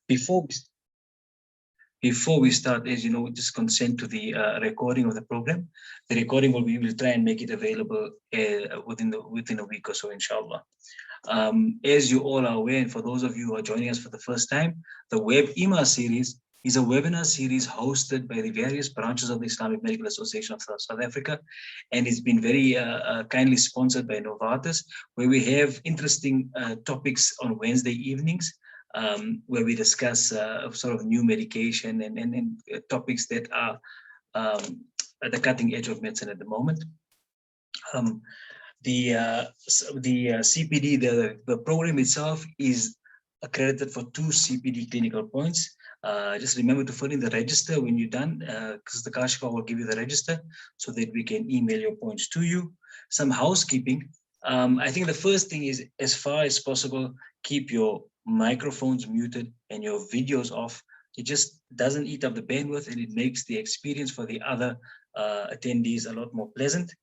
Before we, before we start, as you know, just consent to the recording of the program. The recording will try and make it available within a week or so, inshallah. As you all are aware, and for those of you who are joining us for the first time, the Webima series is a webinar series hosted by the various branches of the Islamic Medical Association of South Africa, and it's been very kindly sponsored by Novartis, where we have interesting topics on Wednesday evenings, where we discuss sort of new medication and topics that are at the cutting edge of medicine at the moment. The CPD, the program itself is accredited for 2 CPD clinical points. Just remember to fill in the register when you're done, because the Kashifa will give you the register so that we can email your points to you. Some housekeeping. I think the first thing is, as far as possible, keep your microphones muted and your videos off. It just doesn't eat up the bandwidth, and it makes the experience for the other attendees a lot more pleasant.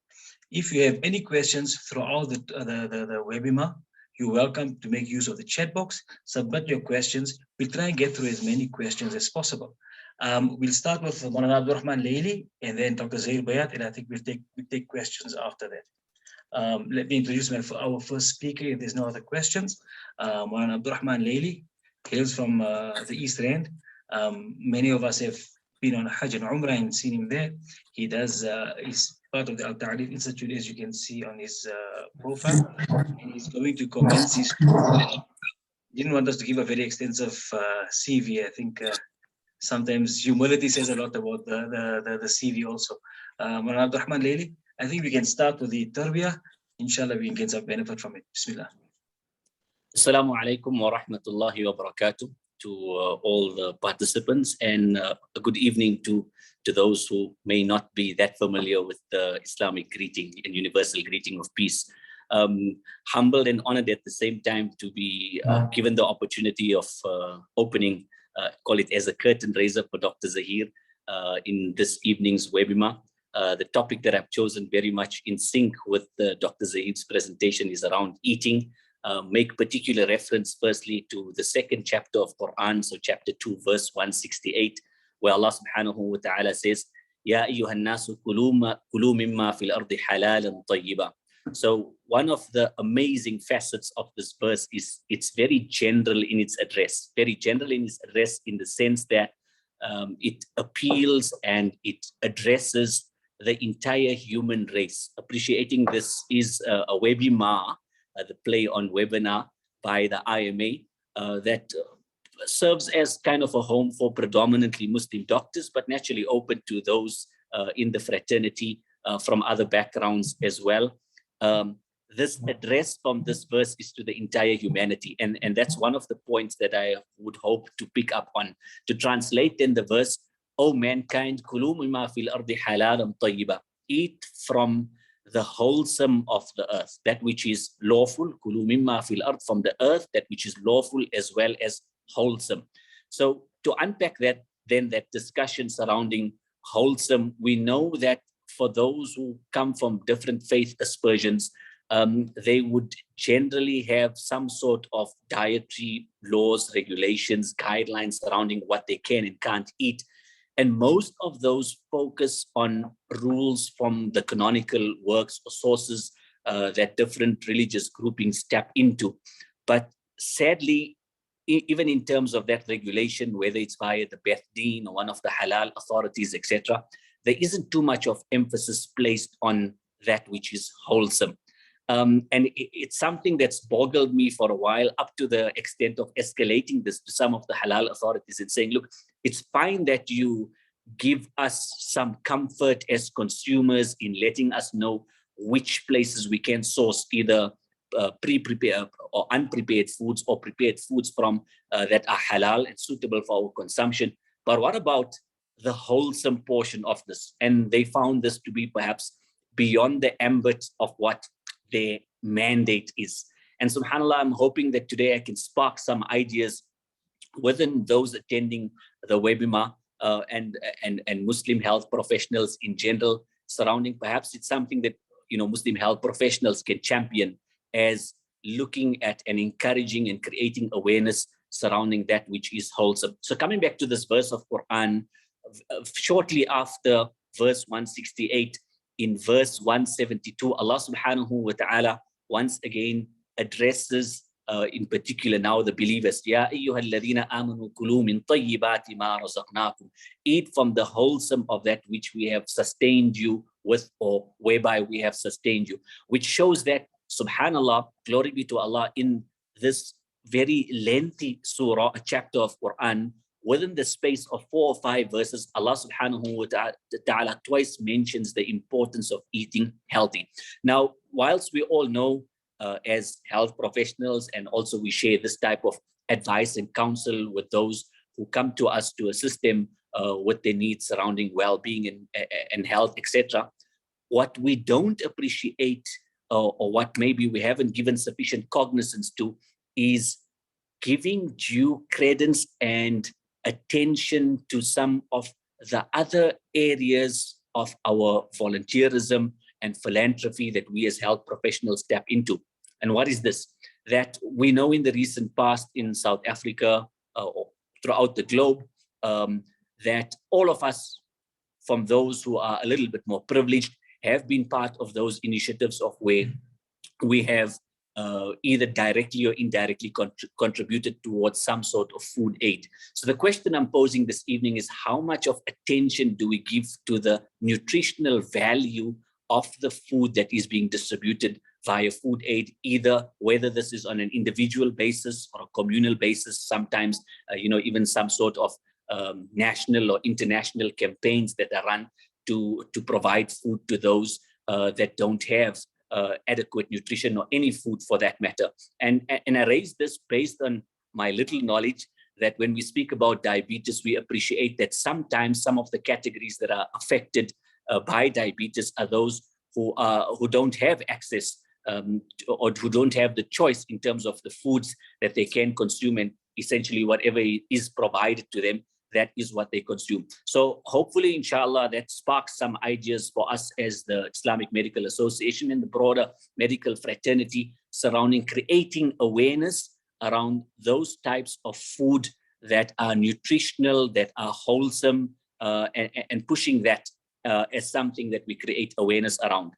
If you have any questions throughout the webinar, you're welcome to make use of the chat box, submit your questions. We'll try and get through as many questions as possible. We'll start with Maulana Abdurrahman Leili and then Dr. Zahir Payat, and I think we'll take questions after that. Let me introduce our first speaker if there's no other questions. Maulana Abdurrahman Leili hails from the East End. Many of us have been on Hajj and Umrah and seen him there. He does, he's part of the Al-Ta'alif Institute, as you can see on his profile, and he's going to commence his. He didn't want us to give a very extensive CV. I think sometimes humility says a lot about the CV also. Maulana Abdurrahman Leili, I think we can start with the tarbiyah. Inshallah, we can get some benefit from it. Bismillah. Assalamu alaikum wa rahmatullahi wa barakatuh to all the participants, and a good evening to those who may not be that familiar with the Islamic greeting and universal greeting of peace. Humbled and honored at the same time to be given the opportunity of opening, call it as a curtain raiser for Dr. Zaheer in this evening's webinar. The topic that I've chosen, very much in sync with Dr. Zaheer's presentation, is around eating. Make particular reference firstly to the 2nd chapter of Quran, so chapter 2, verse 168, where Allah subhanahu wa ta'ala says, Ya ayyuhan nasu kulu mimma fil ardi halalan tayyiba. So one of the amazing facets of this verse is it's very general in its address, in the sense that it appeals and it addresses the entire human race. Appreciating this is a webinar, the play on webinar by the IMA that serves as kind of a home for predominantly Muslim doctors, but naturally open to those in the fraternity from other backgrounds as well. This address from this verse is to the entire humanity, and that's one of the points that I would hope to pick up on. To translate in the verse, O mankind, kulu mimma fil ardi halalan tayyiba, eat from the wholesome of the earth, that which is lawful, kulu mimma fil ard, from the earth, that which is lawful as well as wholesome. So to unpack that, then that discussion surrounding wholesome, we know that for those who come from different faith aspersions, they would generally have some sort of dietary laws, regulations, guidelines surrounding what they can and can't eat. And most of those focus on rules from the canonical works or sources that different religious groupings tap into. But sadly, even in terms of that regulation, whether it's via the Beth Din or one of the halal authorities, etc., there isn't too much of emphasis placed on that which is wholesome. And it's something that's boggled me for a while, up to the extent of escalating this to some of the halal authorities and saying, look, it's fine that you give us some comfort as consumers in letting us know which places we can source either pre-prepared or unprepared foods or prepared foods from that are halal and suitable for our consumption. But what about the wholesome portion of this? And they found this to be perhaps beyond the ambit of what their mandate is. And subhanAllah, I'm hoping that today I can spark some ideas within those attending the webinar and Muslim health professionals in general, surrounding perhaps it's something that Muslim health professionals can champion as looking at and encouraging and creating awareness surrounding that which is wholesome. So coming back to this verse of Quran, shortly after verse 168, in verse 172, Allah subhanahu wa ta'ala once again addresses in particular now the believers. Ya ayyuhalladhina amanu kulu min tayyibati ma razaqnakum. Eat from the wholesome of that which we have sustained you with, or whereby we have sustained you. Which shows that, subhanallah, glory be to Allah, in this very lengthy surah, a chapter of Quran, within the space of 4 or 5 verses, Allah subhanahu wa ta'ala twice mentions the importance of eating healthy. Now, whilst we all know as health professionals, and also we share this type of advice and counsel with those who come to us to assist them with their needs surrounding well-being and health, etc. What we don't appreciate, or what maybe we haven't given sufficient cognizance to, is giving due credence and attention to some of the other areas of our volunteerism and philanthropy that we as health professionals tap into. And what is this? That we know in the recent past in South Africa or throughout the globe, that all of us, from those who are a little bit more privileged, have been part of those initiatives of where we have either directly or indirectly contributed towards some sort of food aid. So the question I'm posing this evening is, how much of attention do we give to the nutritional value of the food that is being distributed via food aid, either whether this is on an individual basis or a communal basis, sometimes, even some sort of national or international campaigns that are run to provide food to those that don't have adequate nutrition, or any food for that matter. And I raise this based on my little knowledge that when we speak about diabetes, we appreciate that sometimes some of the categories that are affected by diabetes are those who don't have access or who don't have the choice in terms of the foods that they can consume, and essentially whatever is provided to them, that is what they consume. So hopefully, inshallah, that sparks some ideas for us as the Islamic Medical Association and the broader medical fraternity surrounding creating awareness around those types of food that are nutritional, that are wholesome, and pushing that as something that we create awareness around.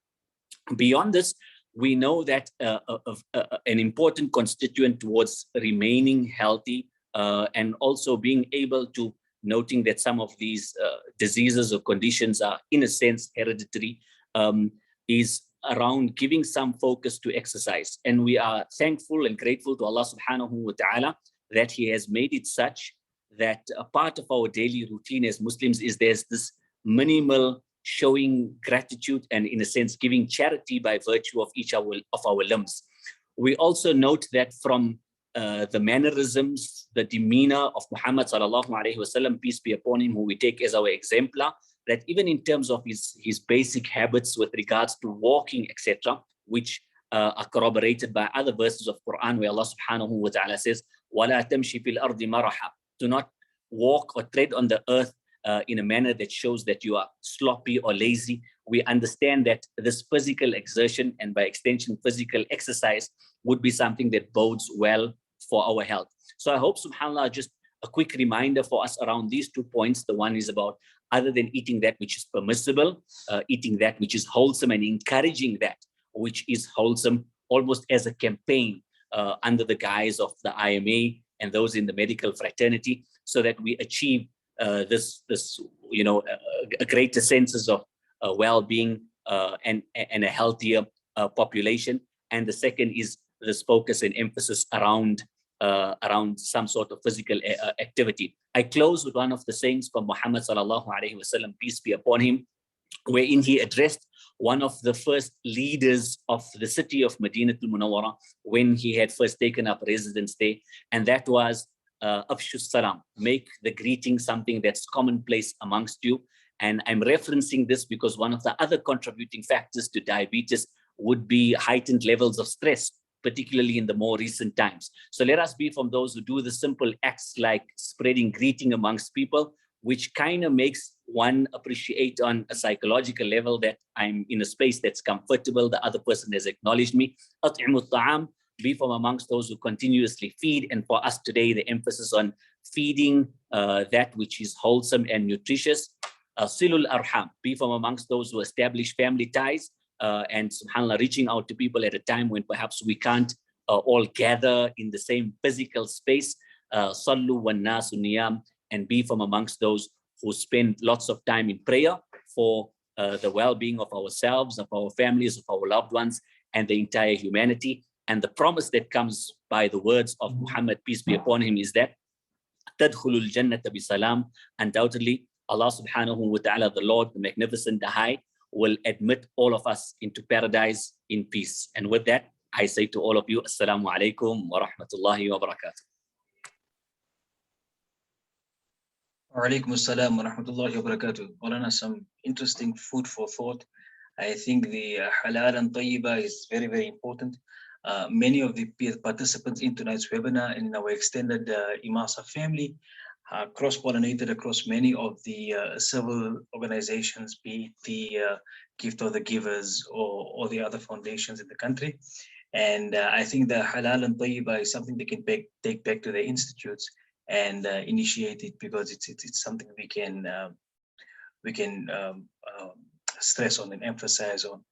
Beyond this, we know that an important constituent towards remaining healthy and also being able to, noting that some of these diseases or conditions are in a sense hereditary, is around giving some focus to exercise. And we are thankful and grateful to Allah subhanahu wa ta'ala that He has made it such that a part of our daily routine as Muslims is there's this minimal showing gratitude and, in a sense, giving charity by virtue of each of our limbs. We also note that from the mannerisms, the demeanor of Muhammad sallallahu alaihi wasallam, peace be upon him, who we take as our exemplar, that even in terms of his basic habits with regards to walking, etc., which are corroborated by other verses of Quran where Allah subhanahu wa ta'ala says, وَلَا تَمْشِ فِي الْأَرْضِ مَرَحًا. Do not walk or tread on the earth in a manner that shows that you are sloppy or lazy. We understand that this physical exertion, and by extension physical exercise, would be something that bodes well for our health. So I hope, subhanAllah, just a quick reminder for us around these 2 points. The one is about, other than eating that which is permissible, eating that which is wholesome and encouraging that which is wholesome, almost as a campaign under the guise of the IMA and those in the medical fraternity, so that we achieve this a greater senses of well-being and a healthier population. And the second is this focus and emphasis around some sort of physical activity. I close with one of the sayings from Muhammad sallallahu alaihi wasallam, peace be upon him, wherein he addressed one of the first leaders of the city of Madinatul Munawwara when he had first taken up residence there, and that was Afshu Salam, make the greeting something that's commonplace amongst you. And I'm referencing this because one of the other contributing factors to diabetes would be heightened levels of stress, particularly in the more recent times. So let us be from those who do the simple acts like spreading greeting amongst people, which kind of makes one appreciate on a psychological level that I'm in a space that's comfortable, the other person has acknowledged me. أطعموا الطعام be from amongst those who continuously feed. And for us today, the emphasis on feeding that which is wholesome and nutritious. Silul Arham, be from amongst those who establish family ties, and subhanAllah, reaching out to people at a time when perhaps we can't all gather in the same physical space. Sallu wan nasu niyam, and be from amongst those who spend lots of time in prayer for the well-being of ourselves, of our families, of our loved ones, and the entire humanity. And the promise that comes by the words of Muhammad, peace be upon him, is that Tadkhulul Jannata bi salam. Undoubtedly, Allah subhanahu wa ta'ala, the Lord, the Magnificent, the High, will admit all of us into paradise in peace. And with that, I say to all of you, Assalamu alaikum wa rahmatullahi wa barakatuh. Wa alaikum assalam wa rahmatullahi wa barakatuh. Maulana, some interesting food for thought. I think the halal and tayyiba is very, very important. Many of the participants in tonight's webinar and in our extended IMASA family are cross-pollinated across many of the civil organizations, be it the Gift of the Givers or the other foundations in the country. And I think the halal and tayyiba is something they can take back to their institutes and initiate it, because it's something we can stress on and emphasize on.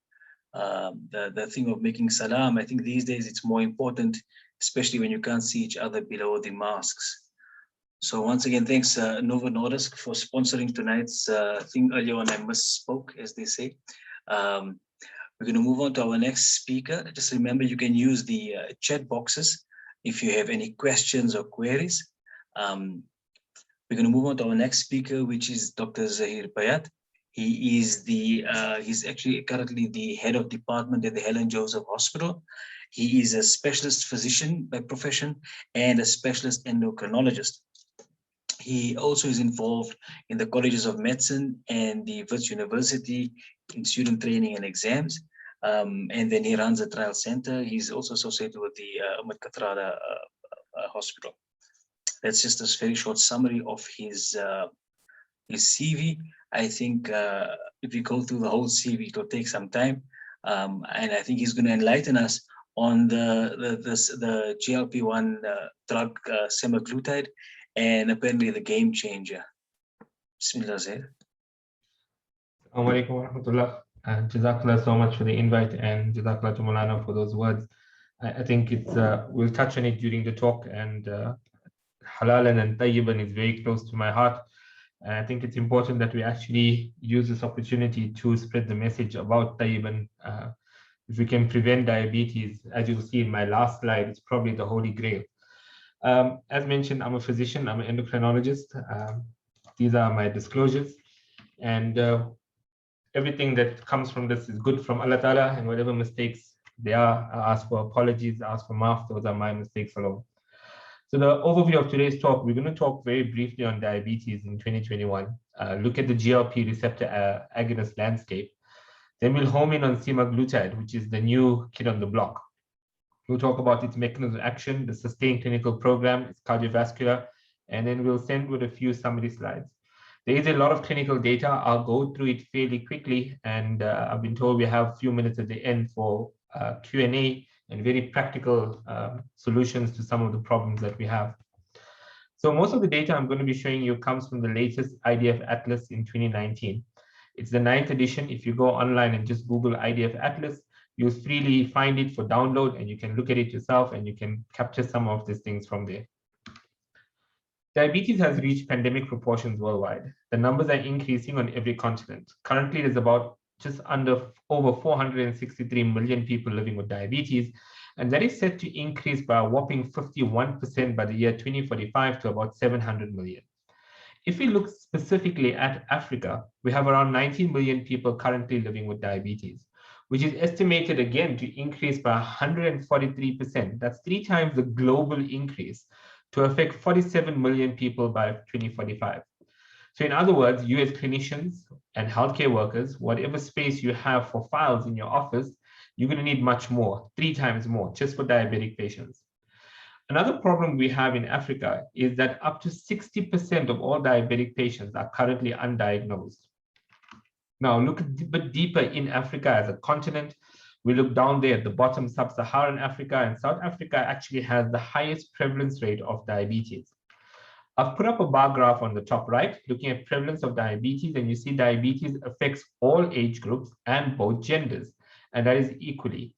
The thing of making salam, I think these days it's more important, especially when you can't see each other below the masks. So once again, thanks Novo Nordisk for sponsoring tonight's thing. Earlier on I misspoke, as they say. We're going to move on to our next speaker. Just remember, you can use the chat boxes if you have any questions or queries. We're going to move on to our next speaker, which is Dr. Zahir Payat. He is he's actually currently the head of department at the Helen Joseph Hospital. He is a specialist physician by profession and a specialist endocrinologist. He also is involved in the colleges of medicine and the Wits University in student training and exams. And then he runs a trial center. He's also associated with the Ahmed Kathrada Hospital. That's just a very short summary of his CV. I think if we go through the whole CV, it will take some time. And I think he's going to enlighten us on the GLP-1 drug Semaglutide, and apparently the game changer. Bismillah, Zaheer. Assalamu alaikum wa rahmatullah. Jazakallah so much for the invite, and Jazakallah to Maulana for those words. I think it's we'll touch on it during the talk, and halal and tayyiban is very close to my heart. And I think it's important that we actually use this opportunity to spread the message about tayyiban. If we can prevent diabetes, as you'll see in my last slide, it's probably the holy grail. As mentioned, I'm a physician, I'm an endocrinologist. These are my disclosures, and everything that comes from this is good from Allah Ta'ala, and whatever mistakes there are, I ask for apologies, I ask for maaf, those are my mistakes alone. So the overview of today's talk, we're going to talk very briefly on diabetes in 2021, look at the GLP receptor agonist landscape. Then we'll home in on semaglutide, which is the new kid on the block. We'll talk about its mechanism of action, the sustained clinical program, its cardiovascular, and then we'll end with a few summary slides. There is a lot of clinical data. I'll go through it fairly quickly, and I've been told we have a few minutes at the end for Q&A and very practical solutions to some of the problems that we have. So most of the data I'm going to be showing you comes from the latest IDF Atlas in 2019. It's the 9th edition. If you go online and just Google IDF Atlas, you'll freely find it for download, and you can look at it yourself, and you can capture some of these things from there. Diabetes has reached pandemic proportions worldwide. The numbers are increasing on every continent. Currently, there's about just over 463 million people living with diabetes, and that is set to increase by a whopping 51% by the year 2045 to about 700 million. If we look specifically at Africa, we have around 19 million people currently living with diabetes, which is estimated again to increase by 143%. That's 3 times the global increase, to affect 47 million people by 2045. So in other words, you as clinicians and healthcare workers, whatever space you have for files in your office, you're going to need much more, 3 times more, just for diabetic patients. Another problem we have in Africa is that up to 60% of all diabetic patients are currently undiagnosed. Now, look a bit deeper in Africa as a continent. We look down there at the bottom, Sub-Saharan Africa, and South Africa actually has the highest prevalence rate of diabetes. I've put up a bar graph on the top right, looking at prevalence of diabetes, and you see diabetes affects all age groups and both genders, and that is equally.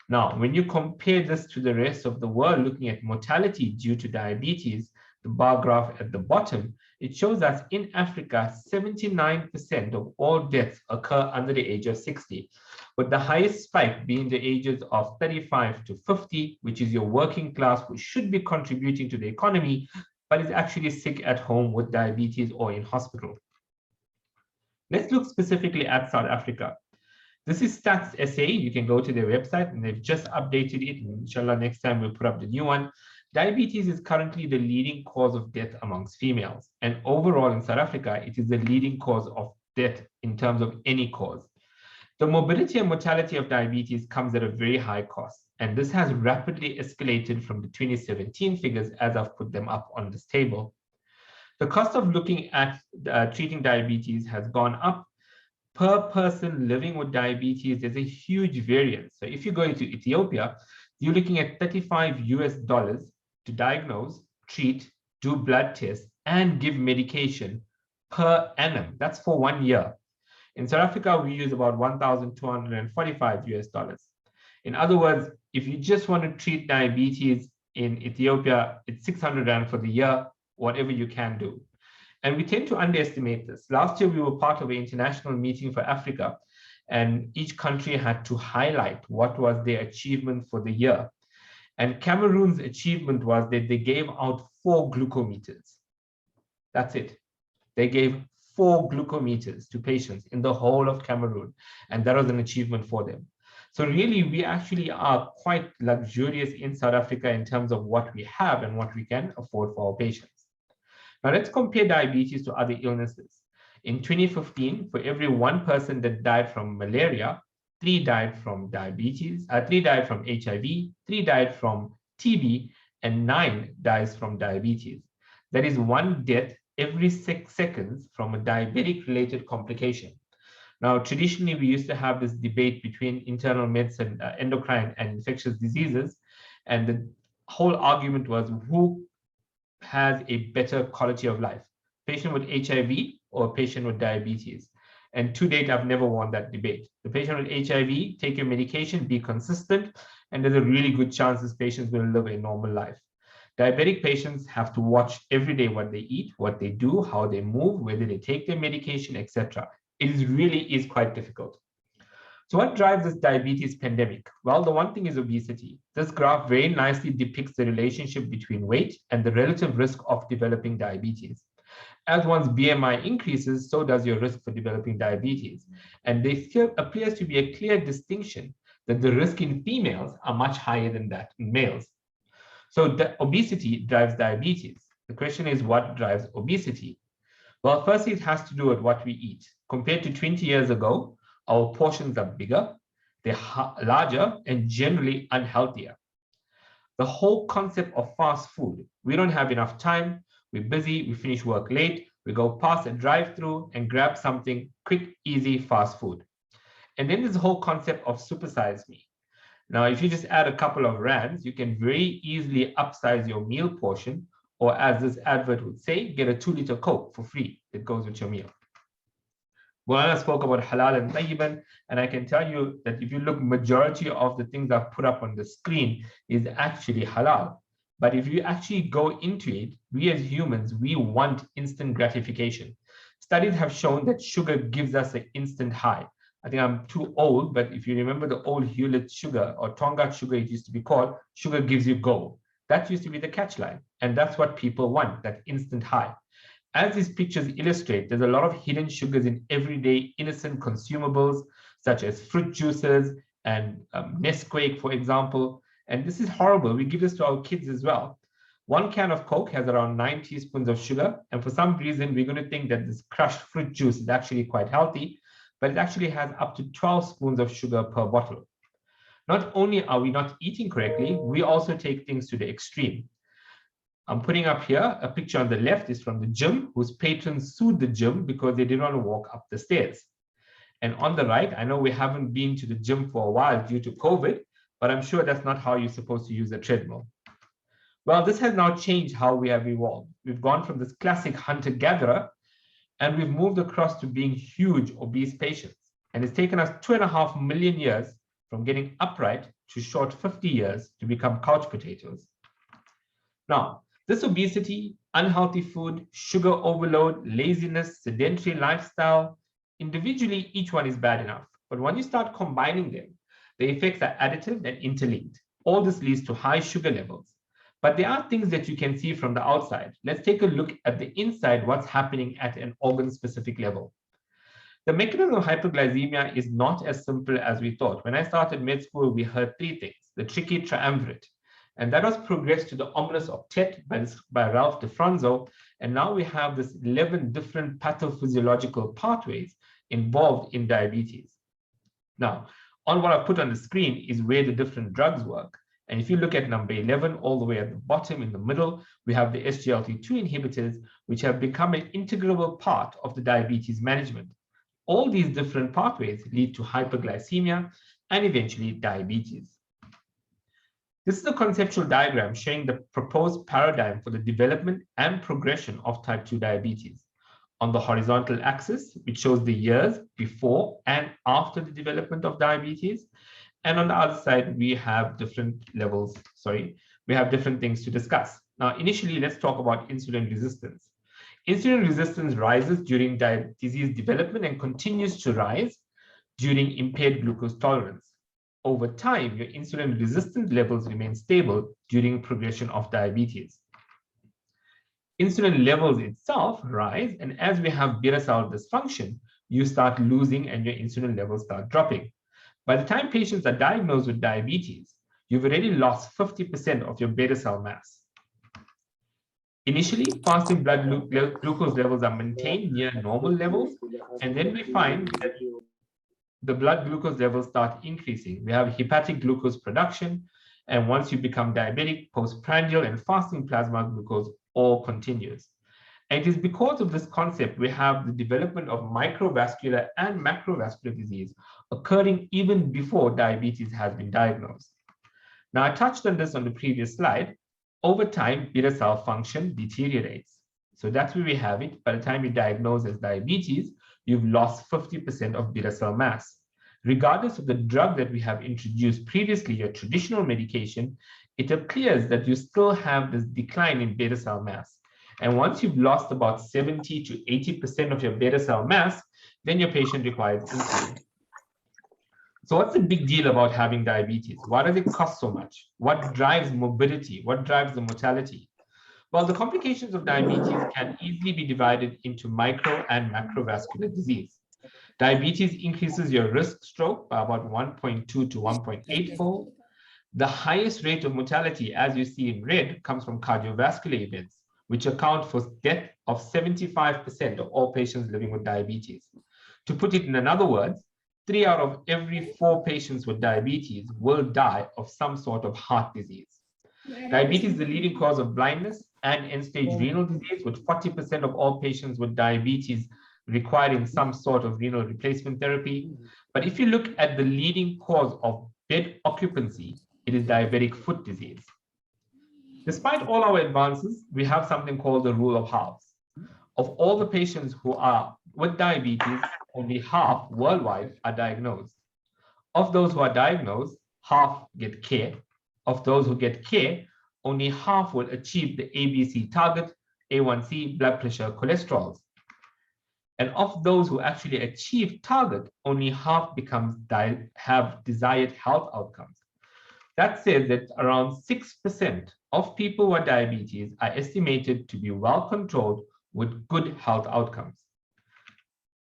Now, when you compare this to the rest of the world, looking at mortality due to diabetes, the bar graph at the bottom, it shows us in Africa, 79% of all deaths occur under the age of 60, with the highest spike being the ages of 35 to 50, which is your working class who should be contributing to the economy, but is actually sick at home with diabetes or in hospital. Let's look specifically at South Africa. This is Stats SA. You can go to their website and they've just updated it. Inshallah, next time we'll put up the new one. Diabetes is currently the leading cause of death amongst females. And overall in South Africa, it is the leading cause of death in terms of any cause. The morbidity and mortality of diabetes comes at a very high cost. And this has rapidly escalated from the 2017 figures as I've put them up on this table. The cost of looking at treating diabetes has gone up. Per person living with diabetes, there's a huge variance. So if you go into Ethiopia, you're looking at $35 to diagnose, treat, do blood tests, and give medication per annum. That's for 1 year. In South Africa, we use about $1,245. In other words, if you just want to treat diabetes in Ethiopia, it's 600 Rand for the year, whatever you can do. And we tend to underestimate this. Last year, we were part of an international meeting for Africa, and each country had to highlight what was their achievement for the year. And Cameroon's achievement was that they gave out 4 glucometers. That's it. They gave 4 glucometers to patients in the whole of Cameroon, and that was an achievement for them. So really, we actually are quite luxurious in South Africa in terms of what we have and what we can afford for our patients. Now let's compare diabetes to other illnesses. In 2015, for every 1 person that died from malaria, 3 died from diabetes, 3 died from HIV, 3 died from TB, and 9 dies from diabetes. That is 1 death every 6 seconds from a diabetic-related complication. Now, traditionally, we used to have this debate between internal medicine, endocrine, and infectious diseases, and the whole argument was who has a better quality of life, patient with HIV or a patient with diabetes. And to date, I've never won that debate. The patient with HIV, take your medication, be consistent, and there's a really good chance this patient will live a normal life. Diabetic patients have to watch every day what they eat, what they do, how they move, whether they take their medication, etc. It really is quite difficult. So what drives this diabetes pandemic? Well, the one thing is obesity. This graph very nicely depicts the relationship between weight and the relative risk of developing diabetes. As one's BMI increases, so does your risk for developing diabetes. And there still appears to be a clear distinction that the risk in females are much higher than that in males. So the obesity drives diabetes. The question is, what drives obesity? Well, firstly, it has to do with what we eat. Compared to 20 years ago, our portions are bigger, they're larger, and generally unhealthier. The whole concept of fast food, we don't have enough time, we're busy, we finish work late, we go past a drive-through and grab something quick, easy, fast food. And then there's the whole concept of supersize me. Now, if you just add a couple of rands, you can very easily upsize your meal portion, or as this advert would say, get a 2-liter Coke for free that goes with your meal. Well, I spoke about halal and tayyiban, and I can tell you that if you look, majority of the things I've put up on the screen is actually halal. But if you actually go into it, we as humans, we want instant gratification. Studies have shown that sugar gives us an instant high. I think I'm too old, but if you remember the old Hewlett sugar or Tongaat sugar, it used to be called, sugar gives you gold. That used to be the catch line. And that's what people want, that instant high. As these pictures illustrate, there's a lot of hidden sugars in everyday innocent consumables, such as fruit juices and Nesquik, for example. And this is horrible. We give this to our kids as well. 1 can of Coke has around 9 teaspoons of sugar. And for some reason, we're going to think that this crushed fruit juice is actually quite healthy, but it actually has up to 12 spoons of sugar per bottle. Not only are we not eating correctly, we also take things to the extreme. I'm putting up here a picture on the left is from the gym, whose patrons sued the gym because they didn't want to walk up the stairs. And on the right, I know we haven't been to the gym for a while due to COVID, but I'm sure that's not how you're supposed to use a treadmill. Well, this has now changed how we have evolved. We've gone from this classic hunter-gatherer, and we've moved across to being huge obese patients. And it's taken us 2.5 million years from getting upright to short 50 years to become couch potatoes. Now, this obesity, unhealthy food, sugar overload, laziness, sedentary lifestyle, individually, each one is bad enough. But when you start combining them, the effects are additive and interlinked. All this leads to high sugar levels. But there are things that you can see from the outside. Let's take a look at the inside, what's happening at an organ-specific level. The mechanism of hyperglycemia is not as simple as we thought. When I started med school, we heard 3 things: the tricky triumvirate, and that was progressed to the ominous octet by Ralph DeFronzo, and now we have this 11 different pathophysiological pathways involved in diabetes. Now, on what I've put on the screen is where the different drugs work. And if you look at number 11, all the way at the bottom in the middle, we have the SGLT2 inhibitors, which have become an integral part of the diabetes management. All these different pathways lead to hyperglycemia and eventually diabetes. This is a conceptual diagram showing the proposed paradigm for the development and progression of type 2 diabetes. On the horizontal axis, which shows the years before and after the development of diabetes. And on the other side, we have different levels, we have different things to discuss. Now, initially, let's talk about insulin resistance. Insulin resistance rises during disease development and continues to rise during impaired glucose tolerance. Over time, your insulin resistant levels remain stable during progression of diabetes. Insulin levels itself rise, and as we have beta cell dysfunction, you start losing and your insulin levels start dropping. By the time patients are diagnosed with diabetes, you've already lost 50% of your beta cell mass. Initially, fasting blood glucose levels are maintained near normal levels, and then we find that the blood glucose levels start increasing. We have hepatic glucose production, and once you become diabetic, postprandial and fasting plasma glucose all continues. And it is because of this concept we have the development of microvascular and macrovascular disease occurring even before diabetes has been diagnosed. Now, I touched on this on the previous slide. Over time, beta cell function deteriorates. So that's where we have it. By the time you diagnose as diabetes, you've lost 50% of beta cell mass. Regardless of the drug that we have introduced previously, your traditional medication, it appears that you still have this decline in beta cell mass. And once you've lost about 70 to 80% of your beta cell mass, then your patient requires insulin. So what's the big deal about having diabetes? Why does it cost so much? What drives morbidity? What drives the mortality? Well, the complications of diabetes can easily be divided into micro and macrovascular disease. Diabetes increases your risk stroke by about 1.2 to 1.8 fold. The highest rate of mortality, as you see in red, comes from cardiovascular events, which account for death of 75% of all patients living with diabetes. To put it in other words, 3 out of every 4 patients with diabetes will die of some sort of heart disease. Diabetes is the leading cause of blindness and end-stage renal disease, with 40% of all patients with diabetes requiring some sort of renal replacement therapy. But if you look at the leading cause of bed occupancy, it is diabetic foot disease. Despite all our advances, we have something called the rule of halves. Of all the patients who are with diabetes, only half worldwide are diagnosed. Of those who are diagnosed, half get care. Of those who get care, only half will achieve the ABC target, A1C, blood pressure, cholesterol. And of those who actually achieve target, only half have desired health outcomes. That says that around 6% of people with diabetes are estimated to be well controlled with good health outcomes.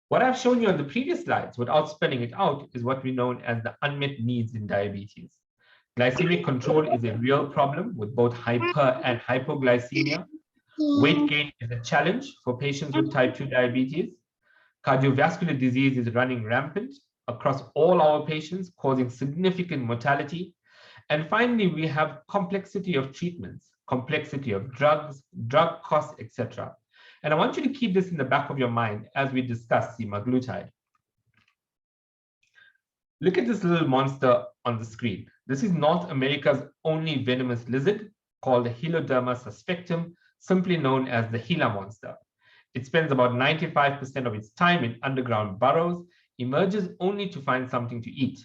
What I've shown you on the previous slides, without spelling it out, is what we know as the unmet needs in diabetes. Glycemic control is a real problem with both hyper and hypoglycemia. Weight gain is a challenge for patients with type 2 diabetes. Cardiovascular disease is running rampant across all our patients, causing significant mortality. And finally, we have complexity of treatments, complexity of drugs, drug costs, etc. And I want you to keep this in the back of your mind as we discuss semaglutide. Look at this little monster on the screen. This is North America's only venomous lizard called the Heloderma suspectum, simply known as the Gila monster. It spends about 95% of its time in underground burrows, emerges only to find something to eat.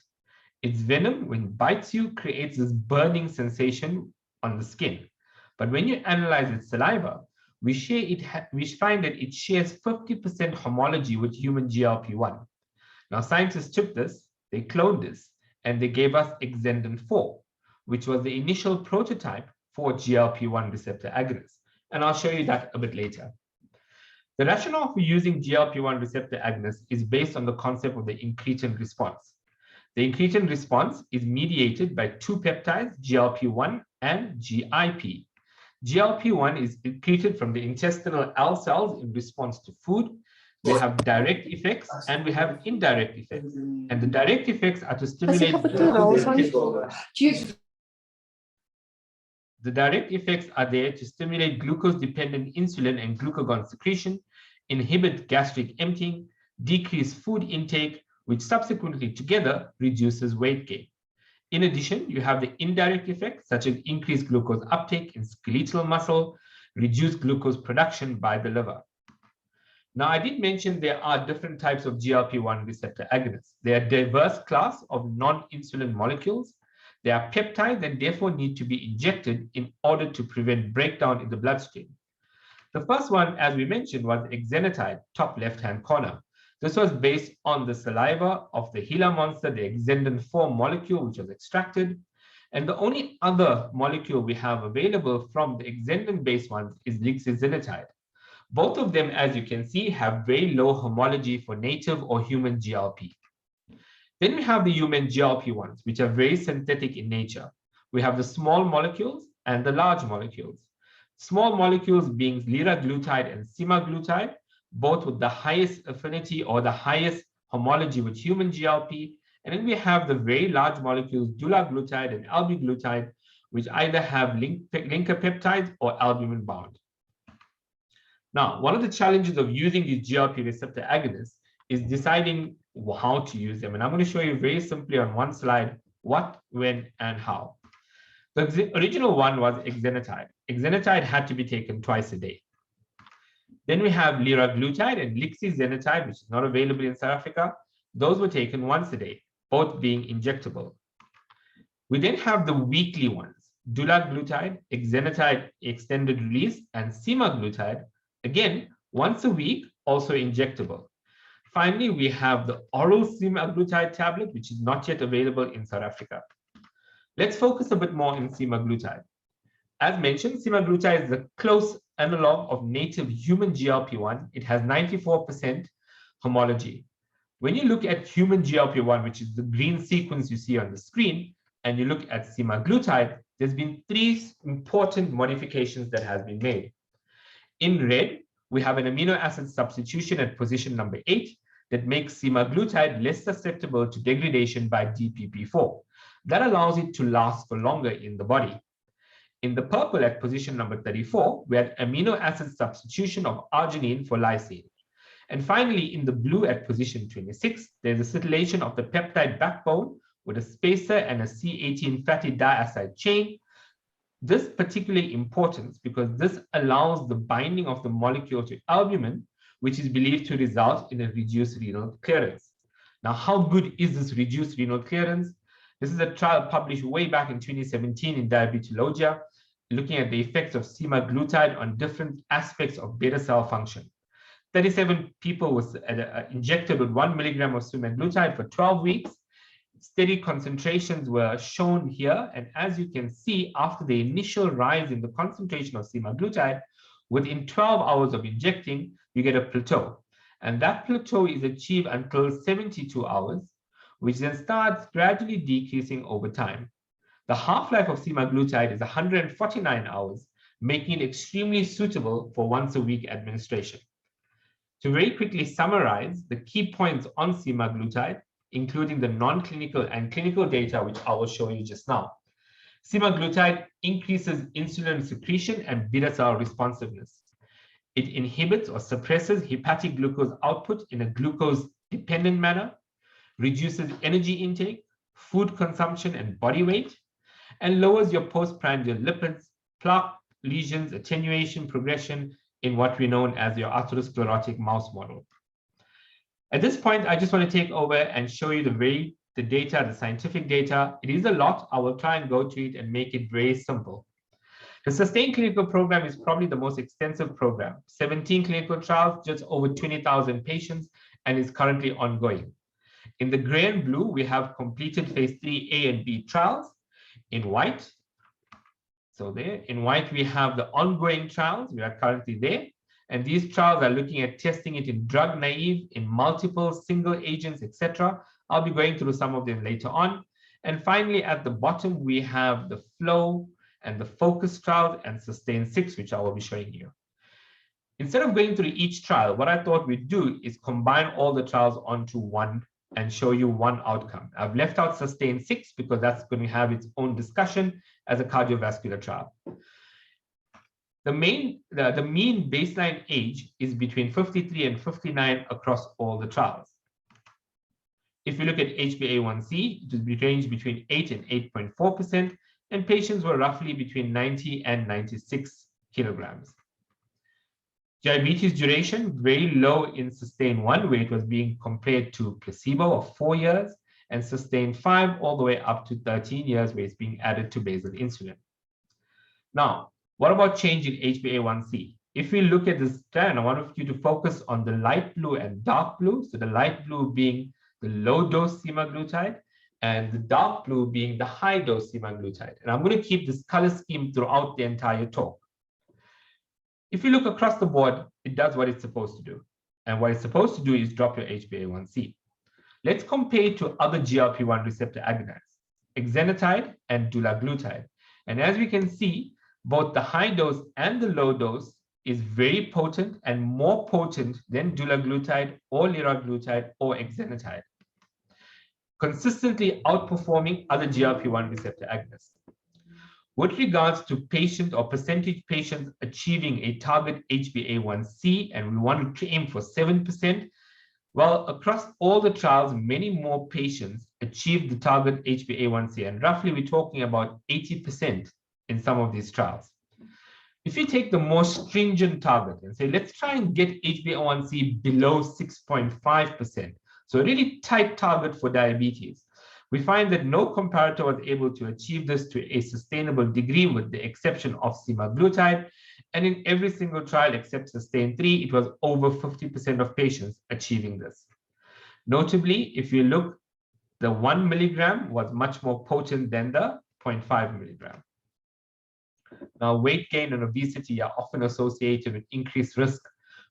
Its venom, when it bites you, creates this burning sensation on the skin. But when you analyze its saliva, we find that it shares 50% homology with human GLP-1. Now, scientists took this, they cloned this, and they gave us Exendin-4, which was the initial prototype for GLP-1 receptor agonists. And I'll show you that a bit later. The rationale for using GLP-1 receptor agonists is based on the concept of the incretin response. The incretin response is mediated by two peptides, GLP-1 and GIP. GLP-1 is secreted from the intestinal L cells in response to food. We have direct effects and we have indirect effects. And the direct effects are to stimulate the direct effects are there to stimulate glucose-dependent insulin and glucagon secretion, inhibit gastric emptying, decrease food intake, which subsequently together reduces weight gain. In addition, you have the indirect effects such as increased glucose uptake in skeletal muscle, reduced glucose production by the liver. Now, I did mention there are different types of GLP-1 receptor agonists. They are a diverse class of non-insulin molecules. They are peptides and therefore need to be injected in order to prevent breakdown in the bloodstream. The first one, as we mentioned, was exenatide, top left-hand corner. This was based on the saliva of the Gila monster, the Exendin-4 molecule, which was extracted. And the only other molecule we have available from the Exendin-based ones is lixisenatide. Both of them, as you can see, have very low homology for native or human GLP. Then we have the human GLP-1s, which are very synthetic in nature. We have the small molecules and the large molecules. Small molecules being liraglutide and semaglutide, both with the highest affinity or the highest homology with human GLP. And then we have the very large molecules, dulaglutide and albiglutide, which either have linker peptides or albumin bound. Now, one of the challenges of using these GLP receptor agonists is deciding how to use them. And I'm going to show you very simply on one slide what, when, and how. The original one was exenatide. Exenatide had to be taken twice a day. Then we have liraglutide and lixisenatide, which is not available in South Africa. Those were taken once a day, both being injectable. We then have the weekly ones, dulaglutide, exenatide extended release, and semaglutide, again, once a week, also injectable. Finally, we have the oral semaglutide tablet, which is not yet available in South Africa. Let's focus a bit more on semaglutide. As mentioned, semaglutide is the close analog of native human GLP-1. It has 94% homology. When you look at human GLP-1, which is the green sequence you see on the screen, and you look at semaglutide, there's been 3 important modifications that have been made. In red, we have an amino acid substitution at position number 8 that makes semaglutide less susceptible to degradation by DPP-4. That allows it to last for longer in the body. In the purple at position number 34, we had amino acid substitution of arginine for lysine. And finally, in the blue at position 26, there's acetylation of the peptide backbone with a spacer and a C18 fatty diacide chain. This is particularly important because this allows the binding of the molecule to albumin, which is believed to result in a reduced renal clearance. Now, how good is this reduced renal clearance? This is a trial published way back in 2017 in Diabetologia, looking at the effects of semaglutide on different aspects of beta cell function. 37 people was injected with 1 milligram of semaglutide for 12 weeks. Steady concentrations were shown here. And as you can see, after the initial rise in the concentration of semaglutide, within 12 hours of injecting, you get a plateau. And that plateau is achieved until 72 hours, which then starts gradually decreasing over time. The half-life of semaglutide is 149 hours, making it extremely suitable for once-a-week administration. To very quickly summarize the key points on semaglutide, including the non-clinical and clinical data, which I will show you just now. Semaglutide increases insulin secretion and beta cell responsiveness. It inhibits or suppresses hepatic glucose output in a glucose-dependent manner, reduces energy intake, food consumption, and body weight, and lowers your postprandial lipids, plaque lesions, attenuation, progression in what we know as your atherosclerotic mouse model. At this point, I just want to take over and show you the data, the scientific data. It is a lot. I will try and go to it and make it very simple. The SUSTAIN clinical program is probably the most extensive program. 17 clinical trials, just over 20,000 patients, and is currently ongoing. In the gray and blue, we have completed phase 3A and B trials. In white, so there, in white, we have the ongoing trials. We are currently there. And these trials are looking at testing it in drug naive, in multiple single agents, etc. I'll be going through some of them later on. And finally, at the bottom, we have the flow and the focus trials and SUSTAIN 6, which I will be showing you. Instead of going through each trial, what I thought we'd do is combine all the trials onto one and show you one outcome. I've left out SUSTAIN 6 because that's going to have its own discussion as a cardiovascular trial. The mean baseline age is between 53 and 59 across all the trials. If you look at HbA1c, it is ranged between 8 and 8.4%, and patients were roughly between 90 and 96 kilograms. Diabetes duration, very low in SUSTAIN 1, where it was being compared to placebo of 4 years, and SUSTAIN 5 all the way up to 13 years, where it's being added to basal insulin. Now, what about change in HbA1c? If we look at this plan, I want you to focus on the light blue and dark blue. So the light blue being the low dose semaglutide, and the dark blue being the high dose semaglutide. And I'm going to keep this color scheme throughout the entire talk. If you look across the board, it does what it's supposed to do. And what it's supposed to do is drop your HbA1c. Let's compare it to other GLP-1 receptor agonists, exenatide and dulaglutide. And as we can see, both the high dose and the low dose is very potent and more potent than dulaglutide or liraglutide or exenatide, consistently outperforming other GLP-1 receptor agonists. With regards to patient or percentage patients achieving a target HbA1c, and we want to aim for 7%, well, across all the trials, many more patients achieved the target HbA1c, and roughly we're talking about 80% in some of these trials. If you take the more stringent target and say, let's try and get HbA1c below 6.5%, so a really tight target for diabetes, we find that no comparator was able to achieve this to a sustainable degree with the exception of semaglutide. And in every single trial except SUSTAIN 3, it was over 50% of patients achieving this. Notably, if you look, the 1 milligram was much more potent than the 0.5 milligram. Now, weight gain and obesity are often associated with increased risk,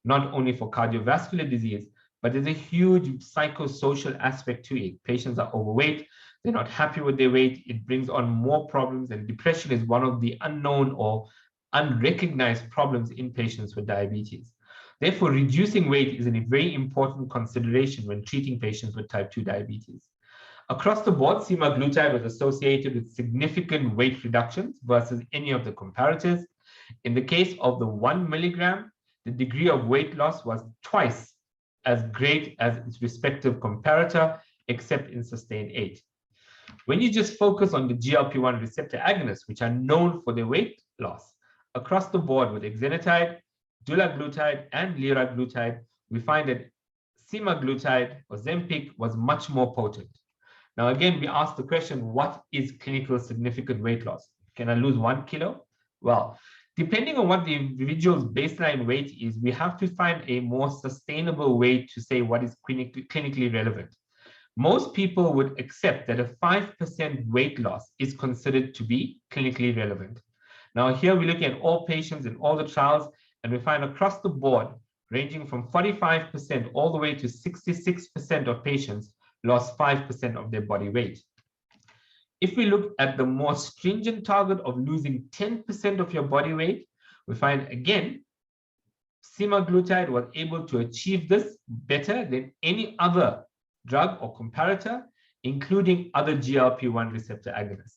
not only for cardiovascular disease, but there's a huge psychosocial aspect to it. Patients are overweight, they're not happy with their weight, it brings on more problems, and depression is one of the unknown or unrecognized problems in patients with diabetes. Therefore, reducing weight is a very important consideration when treating patients with type 2 diabetes. Across the board, semaglutide was associated with significant weight reductions versus any of the comparators. In the case of the 1 milligram, the degree of weight loss was twice as great as its respective comparator, except in SUSTAIN 8. When you just focus on the GLP-1 receptor agonists, which are known for their weight loss, across the board with exenatide, dulaglutide, and liraglutide, we find that semaglutide or Ozempic was much more potent. Now, again, we ask the question, what is clinical significant weight loss? Can I lose 1 kilo? Well, depending on what the individual's baseline weight is, we have to find a more sustainable way to say what is clinically relevant. Most people would accept that a 5% weight loss is considered to be clinically relevant. Now, here we're looking at all patients in all the trials, and we find across the board, ranging from 45% all the way to 66% of patients lost 5% of their body weight. If we look at the more stringent target of losing 10% of your body weight, we find again, semaglutide was able to achieve this better than any other drug or comparator, including other GLP-1 receptor agonists.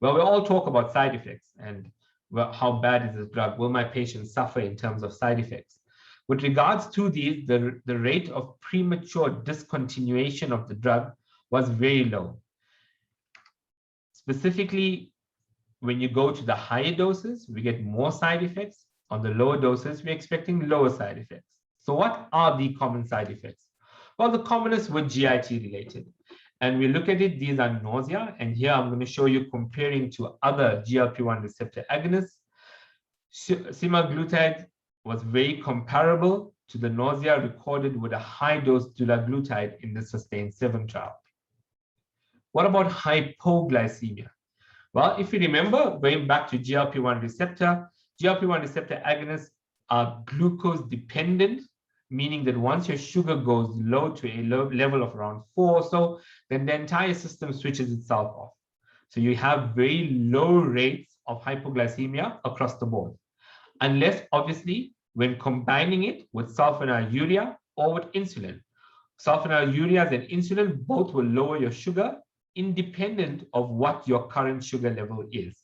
Well, we all talk about side effects and well, how bad is this drug? Will my patient suffer in terms of side effects? With regards to these, the rate of premature discontinuation of the drug was very low. Specifically, when you go to the higher doses, we get more side effects. On the lower doses, we're expecting lower side effects. So what are the common side effects? Well, the commonest were GIT related. And we look at it, these are nausea. And here I'm going to show you comparing to other GLP-1 receptor agonists. Semaglutide was very comparable to the nausea recorded with a high-dose dulaglutide in the SUSTAIN-7 trial. What about hypoglycemia? Well, if you remember, going back to GLP-1 receptor agonists are glucose dependent, meaning that once your sugar goes low to a low level of around 4 or so, then the entire system switches itself off. So you have very low rates of hypoglycemia across the board, unless obviously when combining it with sulfonylurea or with insulin. Sulfonylureas and insulin both will lower your sugar independent of what your current sugar level is.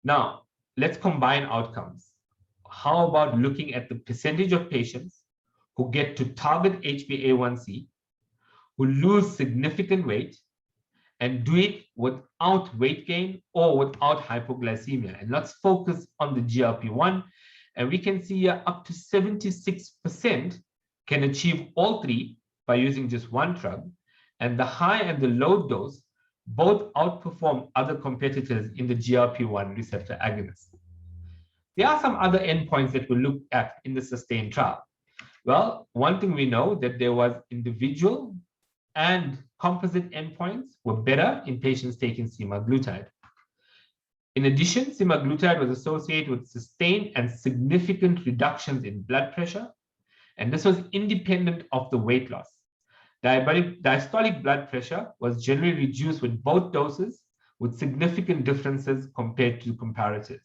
Now, let's combine outcomes. How about looking at the percentage of patients who get to target HbA1c, who lose significant weight, and do it without weight gain or without hypoglycemia? And let's focus on the GLP-1. And we can see here up to 76% can achieve all three by using just one drug. And the high and the low dose both outperform other competitors in the GLP-1 receptor agonists. There are some other endpoints that we'll look at in the SUSTAIN trial. Well, one thing we know that there was individual and composite endpoints were better in patients taking semaglutide. In addition, semaglutide was associated with sustained and significant reductions in blood pressure, and this was independent of the weight loss. Diastolic blood pressure was generally reduced with both doses, with significant differences compared to comparators.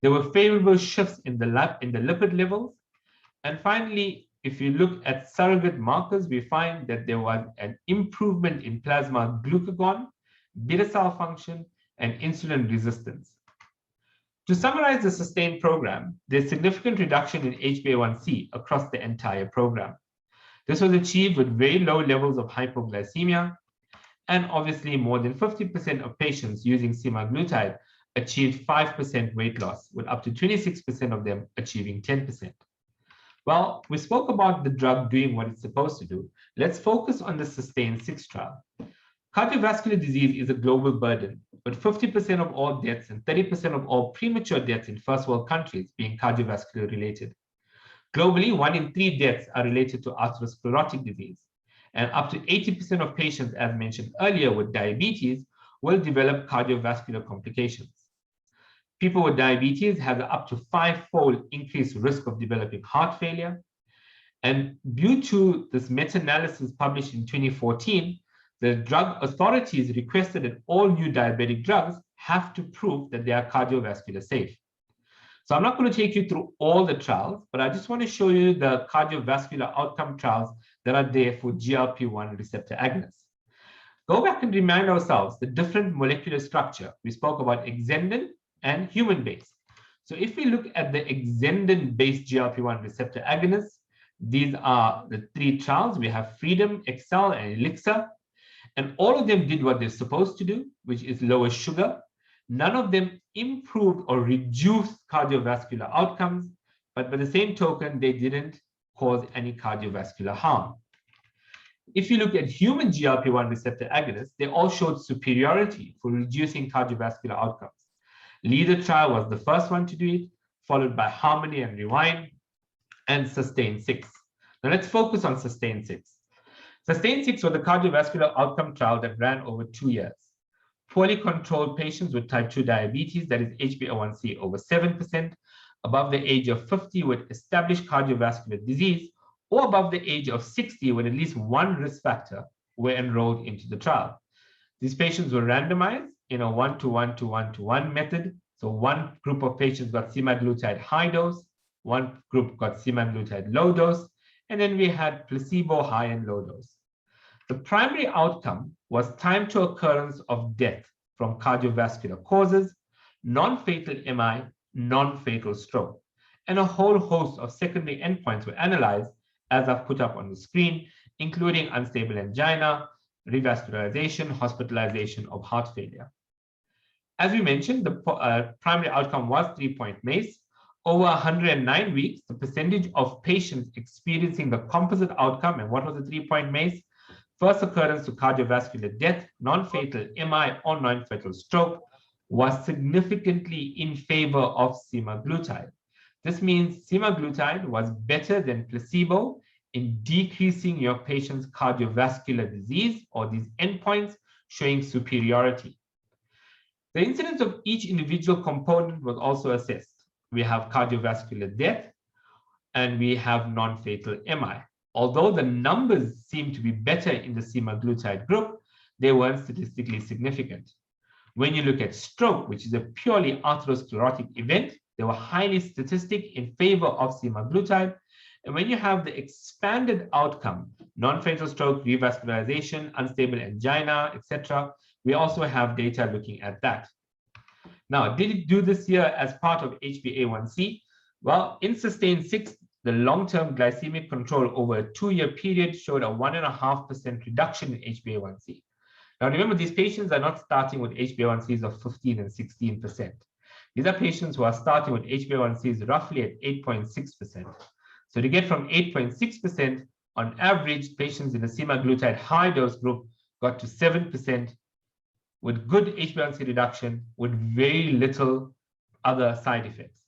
There were favorable shifts in the lipid levels. And finally, if you look at surrogate markers, we find that there was an improvement in plasma glucagon, beta cell function, and insulin resistance. To summarize the SUSTAIN program, there's significant reduction in HbA1c across the entire program. This was achieved with very low levels of hypoglycemia, and obviously more than 50% of patients using semaglutide achieved 5% weight loss, with up to 26% of them achieving 10%. Well, we spoke about the drug doing what it's supposed to do. Let's focus on the SUSTAIN-6 trial. Cardiovascular disease is a global burden, with 50% of all deaths and 30% of all premature deaths in first world countries being cardiovascular related. Globally, 1 in 3 deaths are related to atherosclerotic disease, and up to 80% of patients, as mentioned earlier, with diabetes will develop cardiovascular complications. People with diabetes have up to 5-fold increased risk of developing heart failure. And due to this meta-analysis published in 2014, the drug authorities requested that all new diabetic drugs have to prove that they are cardiovascular safe. So I'm not going to take you through all the trials, but I just want to show you the cardiovascular outcome trials that are there for GLP-1 receptor agonists. Go back and remind ourselves the different molecular structure. We spoke about exendin and human-based. So if we look at the exendin-based GLP-1 receptor agonists, these are the 3 trials. We have Freedom, Excel, and Elixir. And all of them did what they're supposed to do, which is lower sugar. None of them improved or reduced cardiovascular outcomes, but by the same token, they didn't cause any cardiovascular harm. If you look at human GLP-1 receptor agonists, they all showed superiority for reducing cardiovascular outcomes. Leader trial was the first one to do it, followed by Harmony and Rewind, and SUSTAIN-6. Now let's focus on SUSTAIN-6. SUSTAIN-6 was a cardiovascular outcome trial that ran over 2 years. Poorly controlled patients with type 2 diabetes, that is HbA1c over 7%, above the age of 50 with established cardiovascular disease, or above the age of 60 with at least one risk factor were enrolled into the trial. These patients were randomized in a 1-to-1-to-1-to-1 method. So one group of patients got semaglutide high dose, one group got semaglutide low dose, and then we had placebo high and low dose. The primary outcome was time to occurrence of death from cardiovascular causes, non-fatal MI, non-fatal stroke. and a whole host of secondary endpoints were analyzed, as I've put up on the screen, including unstable angina, revascularization, hospitalization of heart failure. As we mentioned, the primary outcome was 3-point MACE. Over 109 weeks, the percentage of patients experiencing the composite outcome, and what was the 3-point MACE? First occurrence to cardiovascular death, non-fatal MI or non-fatal stroke, was significantly in favor of semaglutide. This means semaglutide was better than placebo in decreasing your patient's cardiovascular disease, or these endpoints showing superiority. The incidence of each individual component was also assessed. We have cardiovascular death and we have non-fatal MI. Although the numbers seem to be better in the semaglutide group, they weren't statistically significant. When you look at stroke, which is a purely atherosclerotic event, they were highly statistic in favor of semaglutide. And when you have the expanded outcome, non-fatal stroke, revascularization, unstable angina, etc., we also have data looking at that. Now, did it do this year as part of HbA1c? Well, in SUSTAIN 6, the long-term glycemic control over a 2-year period showed a 1.5% reduction in HbA1c. Now, remember, these patients are not starting with HbA1cs of 15 and 16%. These are patients who are starting with HbA1cs roughly at 8.6%. So to get from 8.6%, on average, patients in the semaglutide high dose group got to 7% with good HbA1c reduction with very little other side effects.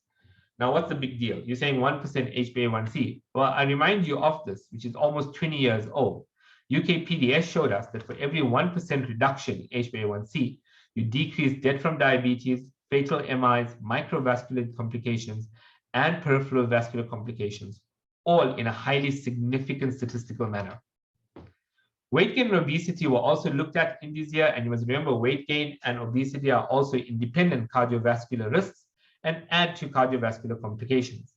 Now, what's the big deal? You're saying 1% HbA1c. Well, I remind you of this, which is almost 20 years old. UK-PDS showed us that for every 1% reduction in HbA1c, you decrease death from diabetes, fatal MIs, microvascular complications, and peripheral vascular complications, all in a highly significant statistical manner. Weight gain and obesity were also looked at in this year, and you must remember weight gain and obesity are also independent cardiovascular risks and add to cardiovascular complications.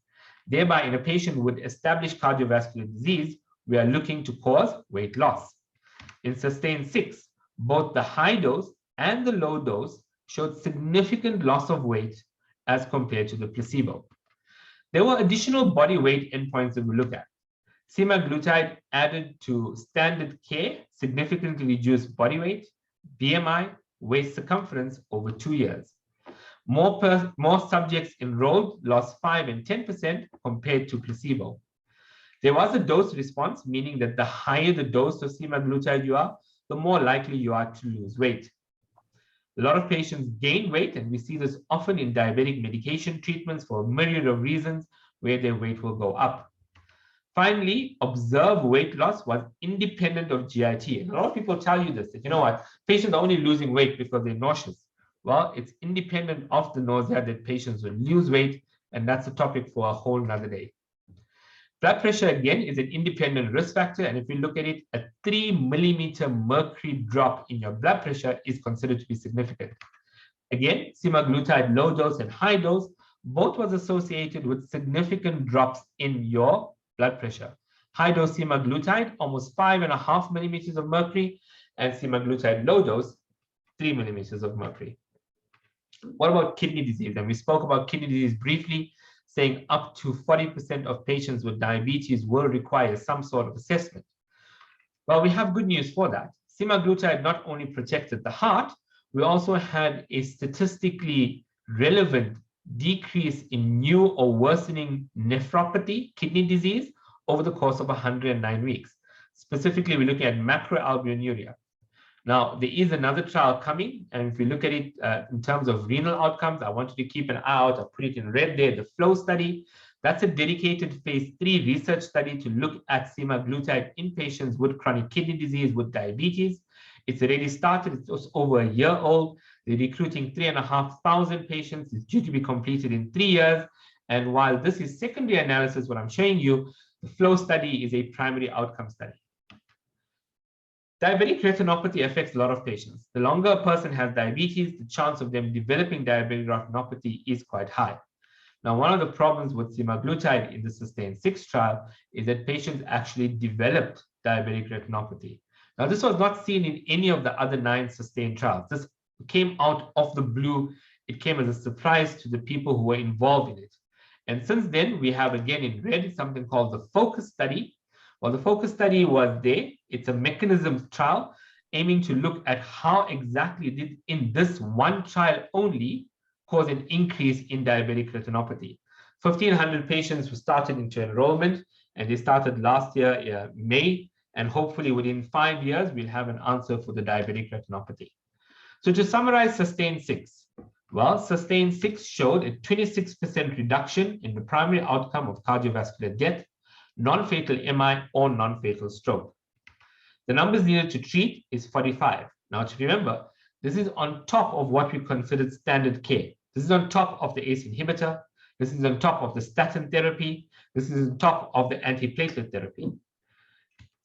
Thereby, in a patient with established cardiovascular disease, we are looking to cause weight loss. In SUSTAIN 6, both the high dose and the low dose showed significant loss of weight as compared to the placebo. There were additional body weight endpoints that we look at. Semaglutide added to standard care significantly reduced body weight, BMI, waist circumference over 2 years. More subjects enrolled lost 5 and 10% compared to placebo. There was a dose response, meaning that the higher the dose of semaglutide you are, the more likely you are to lose weight. A lot of patients gain weight, and we see this often in diabetic medication treatments for a myriad of reasons where their weight will go up. Finally, observed weight loss was independent of GIT. And a lot of people tell you this, that you know what, patients are only losing weight because they're nauseous. Well, it's independent of the nausea that patients will lose weight, and that's a topic for a whole nother day. Blood pressure, again, is an independent risk factor, and if we look at it, a 3 millimeter mercury drop in your blood pressure is considered to be significant. Again, semaglutide low dose and high dose, both was associated with significant drops in your blood pressure. High dose semaglutide, almost 5.5 millimeters of mercury, and semaglutide low dose, 3 millimeters of mercury. What about kidney disease? And we spoke about kidney disease briefly, saying up to 40% of patients with diabetes will require some sort of assessment. Well, we have good news for that. Semaglutide not only protected the heart, we also had a statistically relevant decrease in new or worsening nephropathy, kidney disease, over the course of 109 weeks. Specifically, we're looking at macroalbuminuria. Now, there is another trial coming, and if we look at it in terms of renal outcomes, I want you to keep an eye out. I put it in red there, the FLOW study. That's a dedicated phase 3 research study to look at semaglutide in patients with chronic kidney disease with diabetes. It's already started. It's just over a year old. They're recruiting 3,500 patients. It's due to be completed in 3 years. And while this is secondary analysis, what I'm showing you, the FLOW study is a primary outcome study. Diabetic retinopathy affects a lot of patients. The longer a person has diabetes, the chance of them developing diabetic retinopathy is quite high. Now, one of the problems with semaglutide in the SUSTAIN 6 trial is that patients actually developed diabetic retinopathy. Now, this was not seen in any of the other 9 SUSTAIN trials. This came out of the blue. It came as a surprise to the people who were involved in it. And since then, we have again in red something called the focus study. Well, the focus study was there. It's a mechanism trial aiming to look at how exactly did in this one trial only cause an increase in diabetic retinopathy. 1,500 patients were started into enrollment, and they started last year, May, and hopefully within 5 years, we'll have an answer for the diabetic retinopathy. So to summarize SUSTAIN 6, well, SUSTAIN 6 showed a 26% reduction in the primary outcome of cardiovascular death, non-fatal MI, or non-fatal stroke. The numbers needed to treat is 45. Now to remember, this is on top of what we considered standard care. This is on top of the ACE inhibitor. This is on top of the statin therapy. This is on top of the antiplatelet therapy.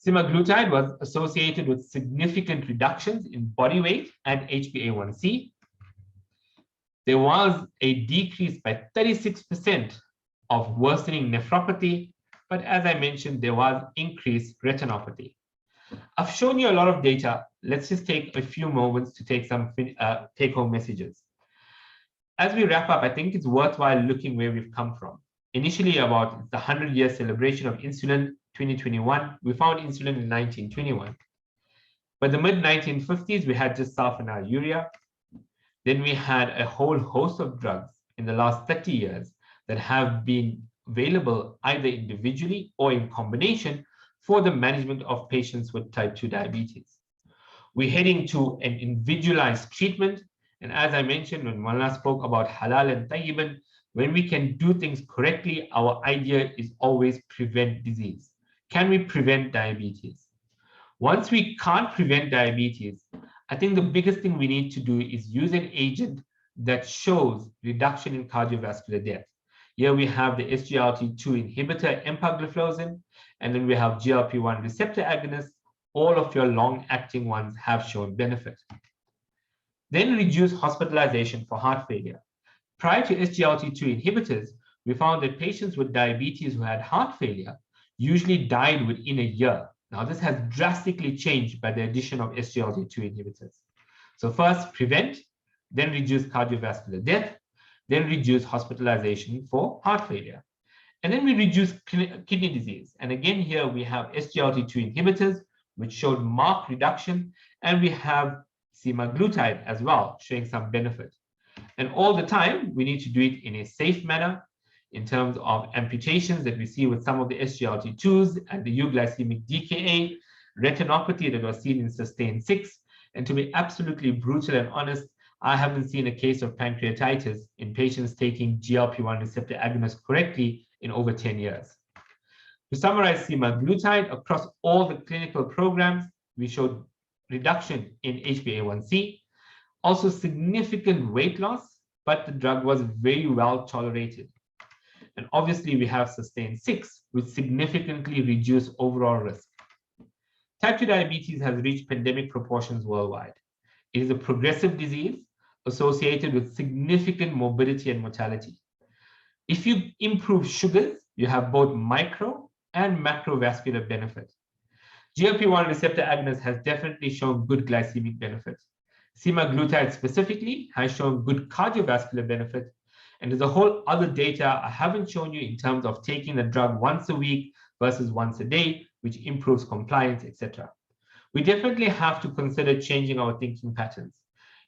Semaglutide was associated with significant reductions in body weight and HbA1c. There was a decrease by 36% of worsening nephropathy, but as I mentioned, there was increased retinopathy. I've shown you a lot of data. Let's just take a few moments to take some take-home messages. As we wrap up, I think it's worthwhile looking where we've come from. Initially, about the 100-year celebration of insulin, 2021, we found insulin in 1921. By the mid-1950s, we had just sulfonylurea. Then we had a whole host of drugs in the last 30 years that have been available either individually or in combination for the management of patients with type 2 diabetes. We're heading to an individualized treatment. And as I mentioned, when Malana spoke about halal and tayyiban, when we can do things correctly, our idea is always prevent disease. Can we prevent diabetes? Once we can't prevent diabetes, I think the biggest thing we need to do is use an agent that shows reduction in cardiovascular death. Here we have the SGLT2 inhibitor, empagliflozin, and then we have GLP-1 receptor agonists. All of your long-acting ones have shown benefit. Then reduce hospitalization for heart failure. Prior to SGLT2 inhibitors, we found that patients with diabetes who had heart failure usually died within a year. Now, this has drastically changed by the addition of SGLT2 inhibitors. So first, prevent, then reduce cardiovascular death, then reduce hospitalization for heart failure. And then we reduce kidney disease. And again, here we have SGLT2 inhibitors, which showed marked reduction, and we have semaglutide as well, showing some benefit. And all the time, we need to do it in a safe manner in terms of amputations that we see with some of the SGLT2s and the euglycemic DKA, retinopathy that was seen in SUSTAIN 6. And to be absolutely brutal and honest, I haven't seen a case of pancreatitis in patients taking GLP-1 receptor agonists correctly in over 10 years. To summarize semaglutide, across all the clinical programs, we showed reduction in HbA1c, also significant weight loss, but the drug was very well tolerated. And obviously, we have SUSTAIN 6, which significantly reduced overall risk. Type 2 diabetes has reached pandemic proportions worldwide. It is a progressive disease associated with significant morbidity and mortality. If you improve sugars, you have both micro and macrovascular benefit. GLP-1 receptor agonist has definitely shown good glycemic benefit. Semaglutide specifically has shown good cardiovascular benefit. And there's a whole other data I haven't shown you in terms of taking the drug once a week versus once a day, which improves compliance, etc. We definitely have to consider changing our thinking patterns.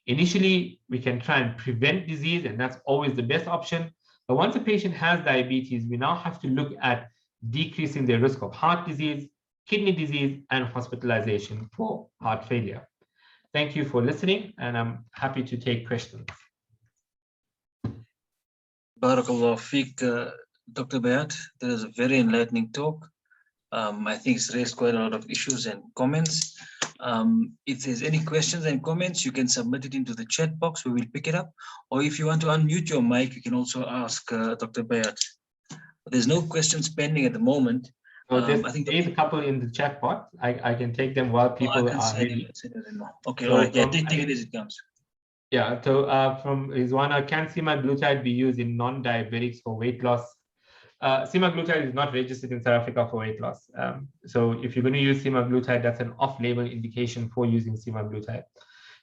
Initially, we can try and prevent disease, and that's always the best option. But once a patient has diabetes, we now have to look at decreasing their risk of heart disease, kidney disease, and hospitalization for heart failure. Thank you for listening, and I'm happy to take questions. Barakallah Fiq, Dr. Bayat. That is a very enlightening talk. I think it's raised quite a lot of issues and comments. If there's any questions and comments, you can submit it into the chat box. We will pick it up. Or if you want to unmute your mic, you can also ask Dr. Bayat. There's no questions pending at the moment. So I think there's a couple in the chat box. I can take them while people are ready. Okay, So all right. Yeah, take it as it comes. Yeah, so from Rizwana, can semaglutide be used in non-diabetics for weight loss? Semaglutide is not registered in South Africa for weight loss. So if you're going to use semaglutide, that's an off-label indication for using semaglutide.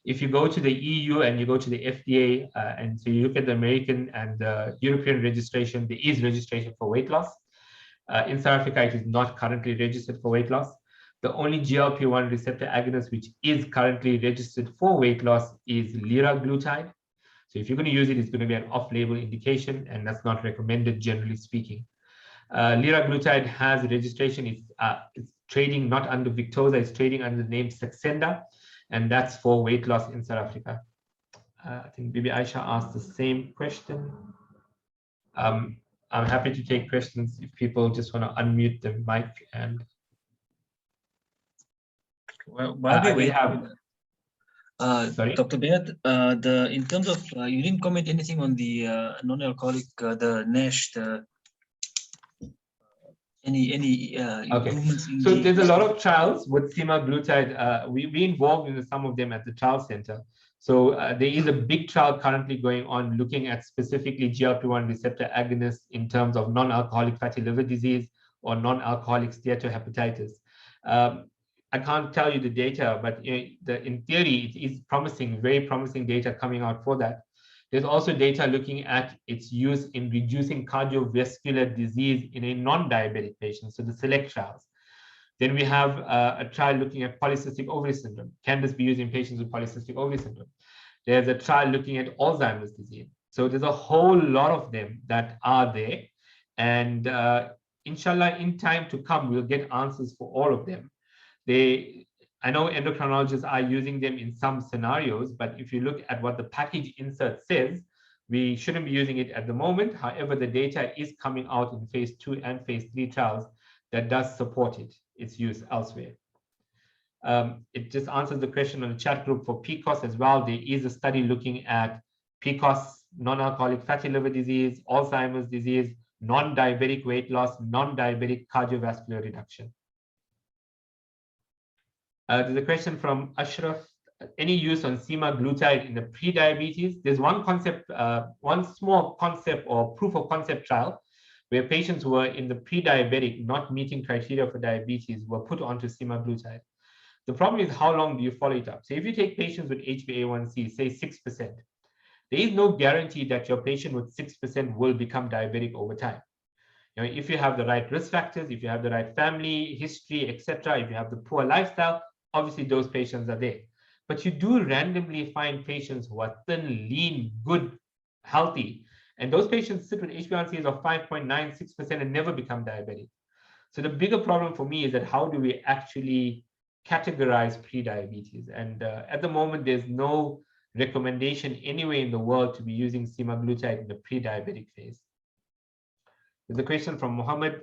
If you go to the EU and you go to the FDA, and so you look at the American and the European registration, there is registration for weight loss. In South Africa, it is not currently registered for weight loss. The only GLP-1 receptor agonist which is currently registered for weight loss is liraglutide. So if you're going to use it, it's going to be an off-label indication, and that's not recommended, generally speaking. Liraglutide has registration. It's trading not under Victoza, it's trading under the name Saxenda, and that's for weight loss in South Africa. I think Bibi Aisha asked the same question. I'm happy to take questions if people just want to unmute the mic. And well, while we have sorry, Dr. Bayat, in terms of you didn't comment anything on the non-alcoholic, the NASH, any improvements in so there's a lot of trials with semaglutide. We involved in some of them at the trial center. So there is a big trial currently going on looking at specifically GLP-1 receptor agonists in terms of non-alcoholic fatty liver disease or non-alcoholic steatohepatitis. I can't tell you the data, but in theory, it is promising, very promising data coming out for that. There's also data looking at its use in reducing cardiovascular disease in a non-diabetic patient, so the SELECT trials. Then we have a trial looking at polycystic ovary syndrome. Can this be used in patients with polycystic ovary syndrome? There's a trial looking at Alzheimer's disease. So there's a whole lot of them that are there. And inshallah, in time to come, we'll get answers for all of them. I know endocrinologists are using them in some scenarios, but if you look at what the package insert says, we shouldn't be using it at the moment. However, the data is coming out in phase 2 and phase 3 trials that does support its use elsewhere. It just answers the question on the chat group for PCOS as well. There is a study looking at PCOS, non-alcoholic fatty liver disease, Alzheimer's disease, non-diabetic weight loss, non-diabetic cardiovascular reduction. There's a question from Ashraf. Any use on semaglutide in the pre-diabetes? There's one concept, one small concept or proof of concept trial where patients who were in the pre-diabetic, not meeting criteria for diabetes, were put onto semaglutide. The problem is how long do you follow it up? So if you take patients with HbA1c, say 6%, there is no guarantee that your patient with 6% will become diabetic over time. You know, if you have the right risk factors, if you have the right family history, etc., if you have the poor lifestyle, obviously those patients are there. But you do randomly find patients who are thin, lean, good, healthy, and those patients sit with HbA1cs of 5.9, 6% and never become diabetic. So the bigger problem for me is that how do we actually categorize pre-diabetes? And at the moment, there's no recommendation anywhere in the world to be using semaglutide in the pre-diabetic phase. There's a question from Mohammed,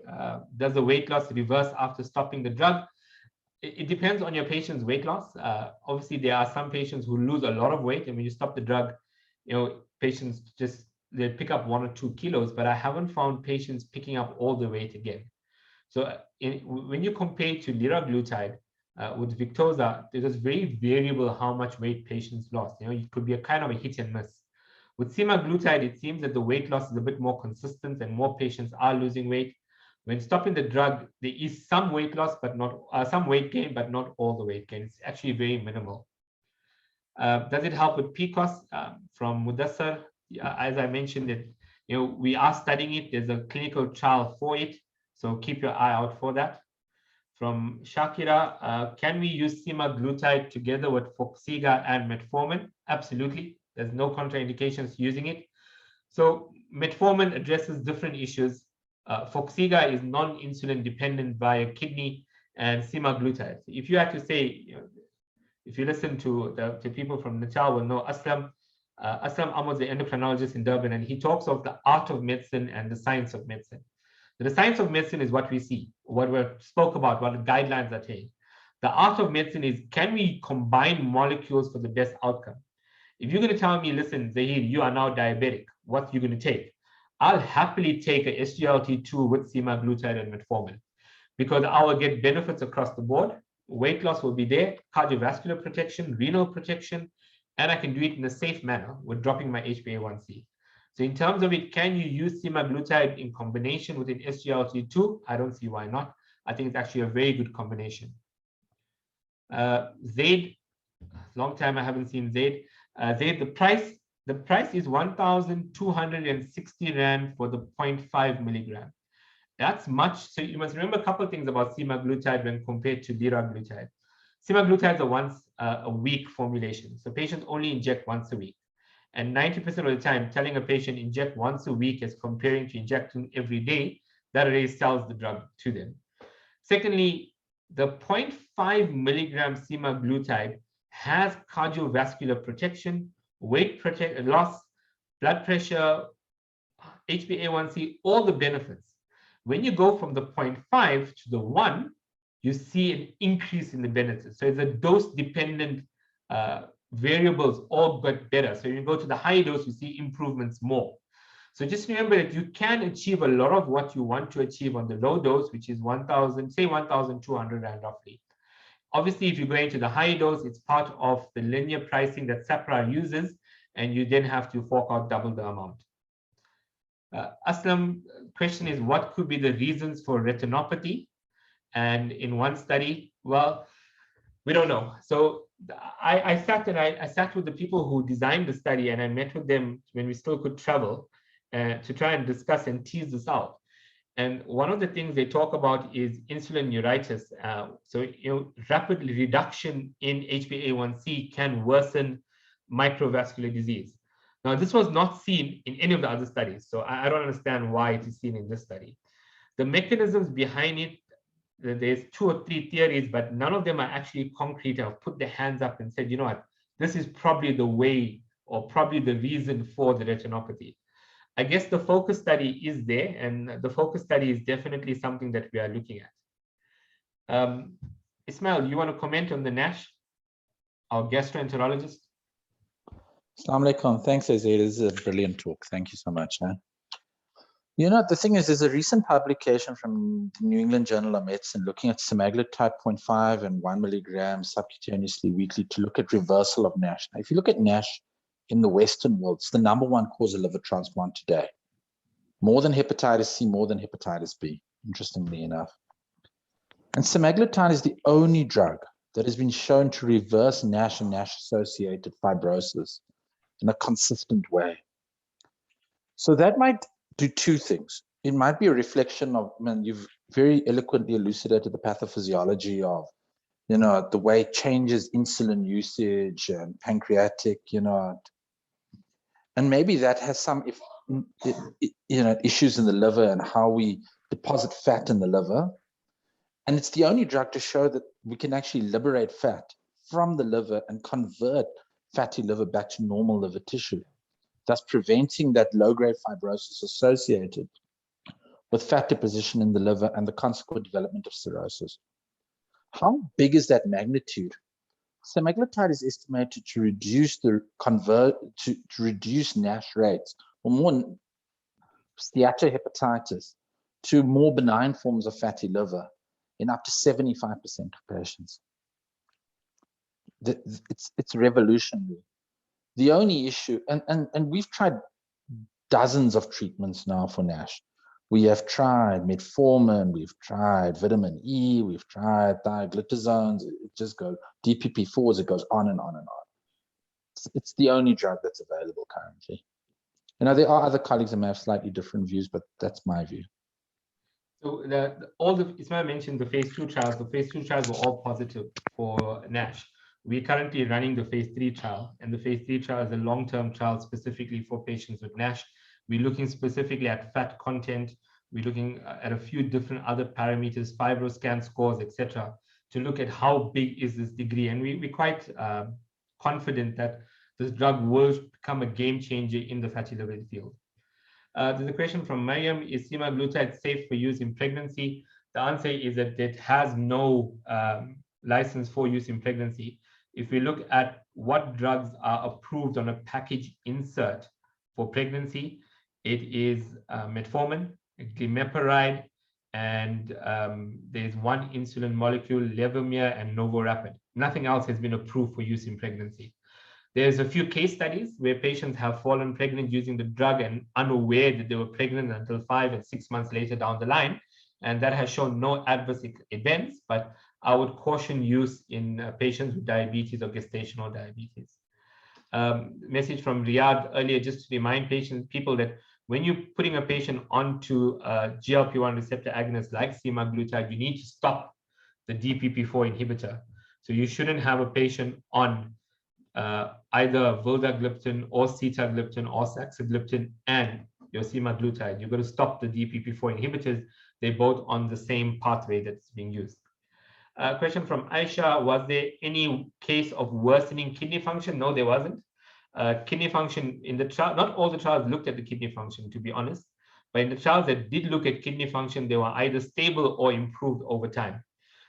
does the weight loss reverse after stopping the drug? It depends on your patient's weight loss. Obviously, there are some patients who lose a lot of weight, and when you stop the drug, you know, patients just, they pick up 1 or 2 kilos, but I haven't found patients picking up all the weight again. So when you compare to liraglutide with Victoza, it is very variable how much weight patients lost. You know, it could be a kind of a hit and miss. With semaglutide, it seems that the weight loss is a bit more consistent and more patients are losing weight. When stopping the drug, there is some weight loss, but not some weight gain, but not all the weight gain. It's actually very minimal. Does it help with PCOS? From Mudassar, as I mentioned, it, you know, we are studying it. There's a clinical trial for it, so keep your eye out for that. From Shakira, can we use semaglutide together with Forxiga and metformin? Absolutely. There's no contraindications using it. So metformin addresses different issues. Forxiga is non-insulin dependent via kidney, and semaglutide. If you had to say, you know, if you listen to the people from Natal will know Aslam Ahmad, the endocrinologist in Durban, and he talks of the art of medicine and the science of medicine. So the science of medicine is what we see, what we spoke about, what the guidelines are saying. The art of medicine is, can we combine molecules for the best outcome? If you're going to tell me, listen, Zaheer, you are now diabetic, what are you going to take? I'll happily take a SGLT2 with semaglutide and metformin because I will get benefits across the board. Weight loss will be there, cardiovascular protection, renal protection, and I can do it in a safe manner with dropping my HbA1c. So in terms of it, can you use semaglutide in combination with an SGLT2? I don't see why not. I think it's actually a very good combination. Zaid, Long time I haven't seen Zaid. Zaid, the price is 1,260 Rand for the 0.5 milligram. That's much. So you must remember a couple of things about semaglutide when compared to liraglutide. Semaglutide is a once a week formulation. So patients only inject once a week. And 90% of the time, telling a patient inject once a week as comparing to injecting every day, that already sells the drug to them. Secondly, the 0.5 milligram semaglutide has cardiovascular protection, weight loss, blood pressure, HbA1c, all the benefits. When you go from the 0.5 to the 1, you see an increase in the benefits. So it's a dose-dependent variables all but better. So you go to the high dose, you see improvements more. So just remember that you can achieve a lot of what you want to achieve on the low dose, which is 1,000, say 1,200 Rand roughly. Obviously, if you go into the high dose, it's part of the linear pricing that SAPRA uses, and you then have to fork out double the amount. Aslam, question is, what could be the reasons for retinopathy? And in one study, well, we don't know. So I sat with the people who designed the study, and I met with them when we still could travel to try and discuss and tease this out. And one of the things they talk about is insulin neuritis. So rapid reduction in HbA1c can worsen microvascular disease. Now, this was not seen in any of the other studies, so I don't understand why it is seen in this study. The mechanisms behind it, there's 2 or 3 theories, but none of them are actually concrete. I've put their hands up and said, you know what, this is probably the way or probably the reason for the retinopathy. I guess the focus study is there, and the focus study is definitely something that we are looking at. Ismail, you want to comment on the NASH, our gastroenterologist? Assalamu alaikum. Thanks, Zaheer. This is a brilliant talk. Thank you so much. You know, the thing is, there's a recent publication from the New England Journal of Medicine looking at semaglutide 0.5 and 1 milligram subcutaneously weekly to look at reversal of NASH. Now, if you look at NASH in the Western world, it's the #1 cause of liver transplant today. More than hepatitis C, more than hepatitis B, interestingly enough. And semaglutide is the only drug that has been shown to reverse NASH and NASH-associated fibrosis in a consistent way. So that might do 2 things. It might be a reflection of, you've very eloquently elucidated the pathophysiology of, the way it changes insulin usage and pancreatic, and maybe that has some, issues in the liver and how we deposit fat in the liver. And it's the only drug to show that we can actually liberate fat from the liver and convert fatty liver back to normal liver tissue, thus preventing that low-grade fibrosis associated with fat deposition in the liver and the consequent development of cirrhosis. How big is that magnitude? Semaglutide is estimated to reduce to reduce NASH rates, or more steatohepatitis, to more benign forms of fatty liver in up to 75% of patients. It's revolutionary. The only issue, and we've tried dozens of treatments now for NASH. We have tried metformin, we've tried vitamin E, we've tried thioglutathione, it just goes, DPP-4s, it goes on and on and on. It's the only drug that's available currently. There are other colleagues that may have slightly different views, but that's my view. So Ismail mentioned the phase 2 trials. The phase 2 trials were all positive for NASH. We're currently running the phase 3 trial, and the phase 3 trial is a long-term trial specifically for patients with NASH. We're looking specifically at fat content. We're looking at a few different other parameters, fibroscan scores, etc., to look at how big is this degree. And we're quite confident that this drug will become a game changer in the fatty liver field. There's a question from Mariam: is semaglutide safe for use in pregnancy? The answer is that it has no license for use in pregnancy. If we look at what drugs are approved on a package insert for pregnancy, it is metformin, glimepiride, and there's one insulin molecule, Webima and Novorapid. Nothing else has been approved for use in pregnancy. There's a few case studies where patients have fallen pregnant using the drug and unaware that they were pregnant until 5 and 6 months later down the line. And that has shown no adverse events, but I would caution use in patients with diabetes or gestational diabetes. Message from Riyadh earlier, just to remind people that when you're putting a patient onto a GLP-1 receptor agonist like semaglutide, you need to stop the DPP-4 inhibitor. So you shouldn't have a patient on either vildagliptin or sitagliptin or saxagliptin and your semaglutide. You've got to stop the DPP-4 inhibitors. They're both on the same pathway that's being used. Question from Aisha, was there any case of worsening kidney function? No, there wasn't. Kidney function in the trial, not all the trials looked at the kidney function, to be honest, but in the trials that did look at kidney function, they were either stable or improved over time.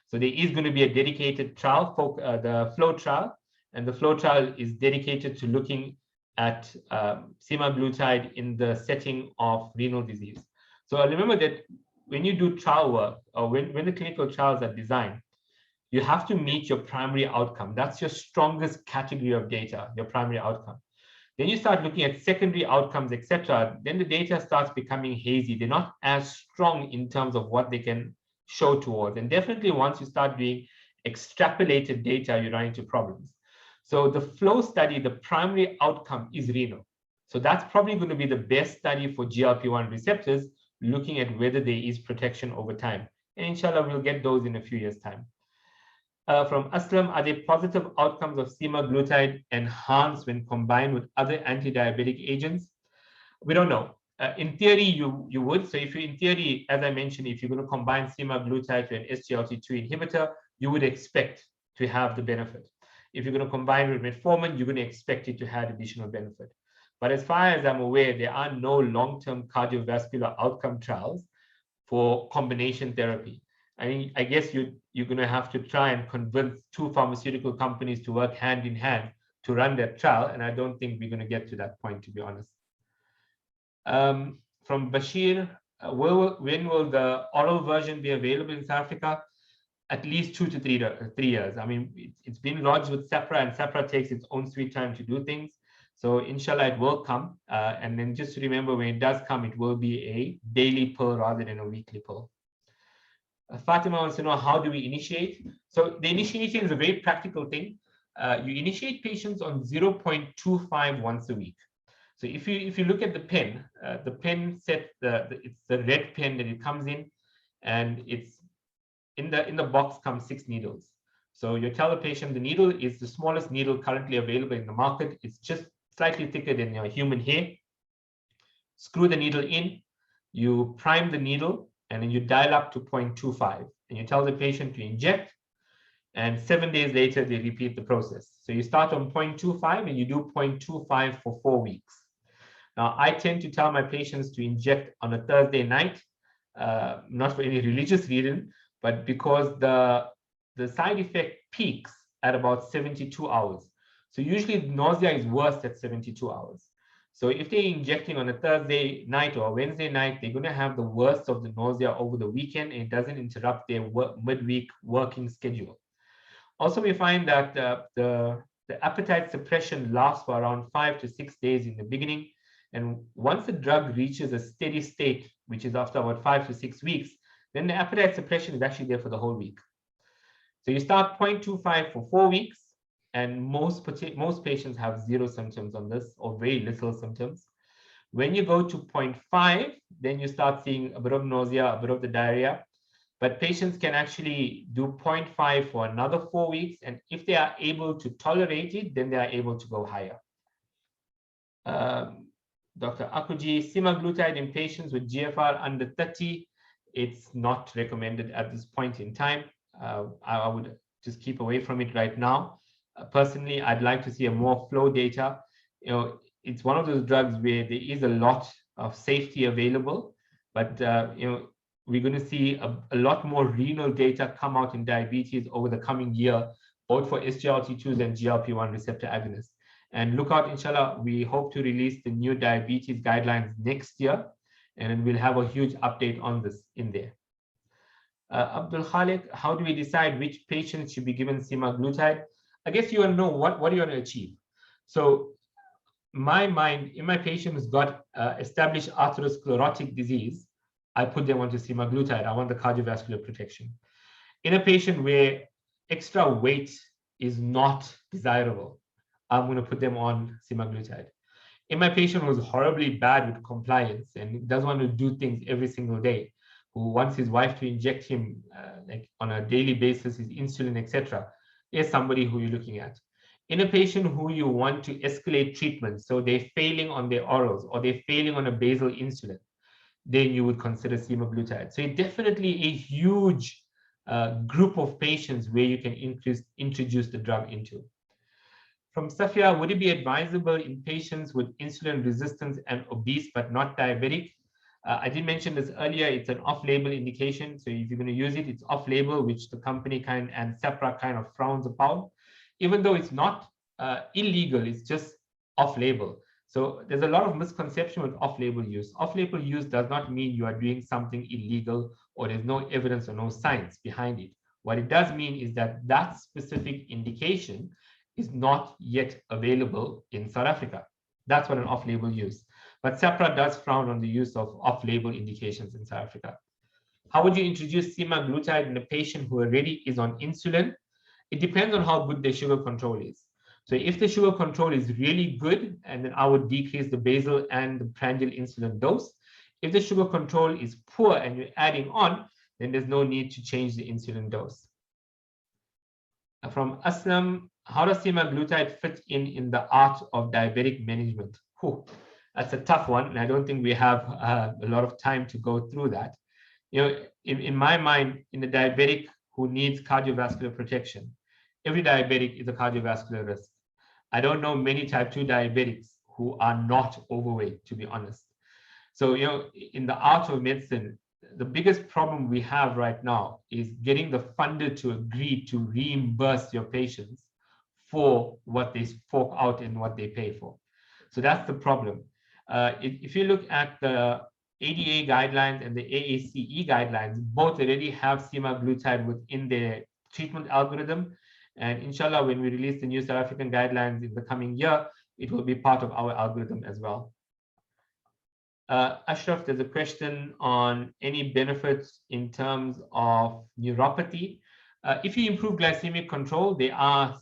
So there is going to be a dedicated trial, the FLOW trial, and the FLOW trial is dedicated to looking at semaglutide in the setting of renal disease. So remember that when you do trial work, or when the clinical trials are designed, you have to meet your primary outcome. That's your strongest category of data, your primary outcome. Then you start looking at secondary outcomes, etc. Then the data starts becoming hazy. They're not as strong in terms of what they can show towards. And definitely once you start doing extrapolated data, you run into problems. So the FLOW study, the primary outcome is renal. So that's probably going to be the best study for GLP-1 receptors, looking at whether there is protection over time. And inshallah, we'll get those in a few years' time. From Aslam, are there positive outcomes of semaglutide enhanced when combined with other anti-diabetic agents? We don't know. In theory, you would. So if you, in theory, as I mentioned, if you're going to combine semaglutide to an SGLT2 inhibitor, you would expect to have the benefit. If you're going to combine with metformin, you're going to expect it to have additional benefit. But as far as I'm aware, there are no long-term cardiovascular outcome trials for combination therapy. I guess you're going to have to try and convince two pharmaceutical companies to work hand in hand to run that trial, and I don't think we're going to get to that point, to be honest. From Bashir, when will the oral version be available in South Africa? At least 2 to 3 years. I mean, it's been lodged with SAPRA, and SAPRA takes its own sweet time to do things. So inshallah, it will come. And then just to remember, when it does come, it will be a daily pill rather than a weekly pill. Fatima wants to know, how do we initiate? So the initiation is a very practical thing. You initiate patients on 0.25 once a week. So if you look at the pen set, it's the red pen that it comes in, and it's in the box comes 6 needles. So you tell the patient the needle is the smallest needle currently available in the market. It's just slightly thicker than your human hair. Screw the needle in, you prime the needle, and then you dial up to 0.25, and you tell the patient to inject, and 7 days later, they repeat the process. So you start on 0.25 and you do 0.25 for 4 weeks. Now, I tend to tell my patients to inject on a Thursday night, not for any religious reason, but because the side effect peaks at about 72 hours. So usually nausea is worse at 72 hours. So if they're injecting on a Thursday night or a Wednesday night, they're going to have the worst of the nausea over the weekend, and it doesn't interrupt their midweek working schedule. Also, we find that the appetite suppression lasts for around 5 to 6 days in the beginning. And once the drug reaches a steady state, which is after about 5 to 6 weeks, then the appetite suppression is actually there for the whole week. So you start 0.25 for 4 weeks, and most patients have 0 symptoms on this, or very little symptoms. When you go to 0.5, then you start seeing a bit of nausea, a bit of the diarrhea. But patients can actually do 0.5 for another 4 weeks, and if they are able to tolerate it, then they are able to go higher. Dr. Akuji, semaglutide in patients with GFR under 30, it's not recommended at this point in time. I would just keep away from it right now. Personally, I'd like to see a more flow data. You know, it's one of those drugs where there is a lot of safety available, but you know, we're going to see a lot more renal data come out in diabetes over the coming year, both for SGLT2s and GLP-1 receptor agonists. And look out, inshallah, we hope to release the new diabetes guidelines next year, and we'll have a huge update on this in there. Abdul Khalik, how do we decide which patients should be given semaglutide? I guess you want to know what do you want to achieve. So my mind, in my patient who's got established atherosclerotic disease, I put them onto semaglutide. I want the cardiovascular protection. In a patient where extra weight is not desirable, I'm going to put them on semaglutide. In my patient who's horribly bad with compliance and doesn't want to do things every single day, who wants his wife to inject him like on a daily basis, his insulin, etc., is somebody who you're looking at. In a patient who you want to escalate treatment, so they're failing on their orals or they're failing on a basal insulin, then you would consider semaglutide. So it's definitely a huge group of patients where you can introduce the drug into. From Safia, would it be advisable in patients with insulin resistance and obese but not diabetic? I did mention this earlier, it's an off-label indication. So if you're going to use it, it's off-label, which the company and SEPRA kind of frowns upon. Even though it's not illegal, it's just off-label. So there's a lot of misconception with off-label use. Off-label use does not mean you are doing something illegal or there's no evidence or no science behind it. What it does mean is that that specific indication is not yet available in South Africa. That's what an off-label use. But SEPRA does frown on the use of off-label indications in South Africa. How would you introduce semaglutide in a patient who already is on insulin? It depends on how good their sugar control is. So if the sugar control is really good, and then I would decrease the basal and the prandial insulin dose. If the sugar control is poor and you're adding on, then there's no need to change the insulin dose. From Aslam, how does semaglutide fit in the art of diabetic management? Whew, that's a tough one, and I don't think we have a lot of time to go through that. You know, in my mind, in the diabetic who needs cardiovascular protection, every diabetic is a cardiovascular risk. I don't know many type 2 diabetics who are not overweight, to be honest. So, you know, in the art of medicine, the biggest problem we have right now is getting the funder to agree to reimburse your patients for what they fork out and what they pay for. So that's the problem. If you look at the ADA guidelines and the AACE guidelines, both already have semaglutide within their treatment algorithm. And inshallah, when we release the new South African guidelines in the coming year, it will be part of our algorithm as well. Ashraf, there's a question on any benefits in terms of neuropathy. If you improve glycemic control, there are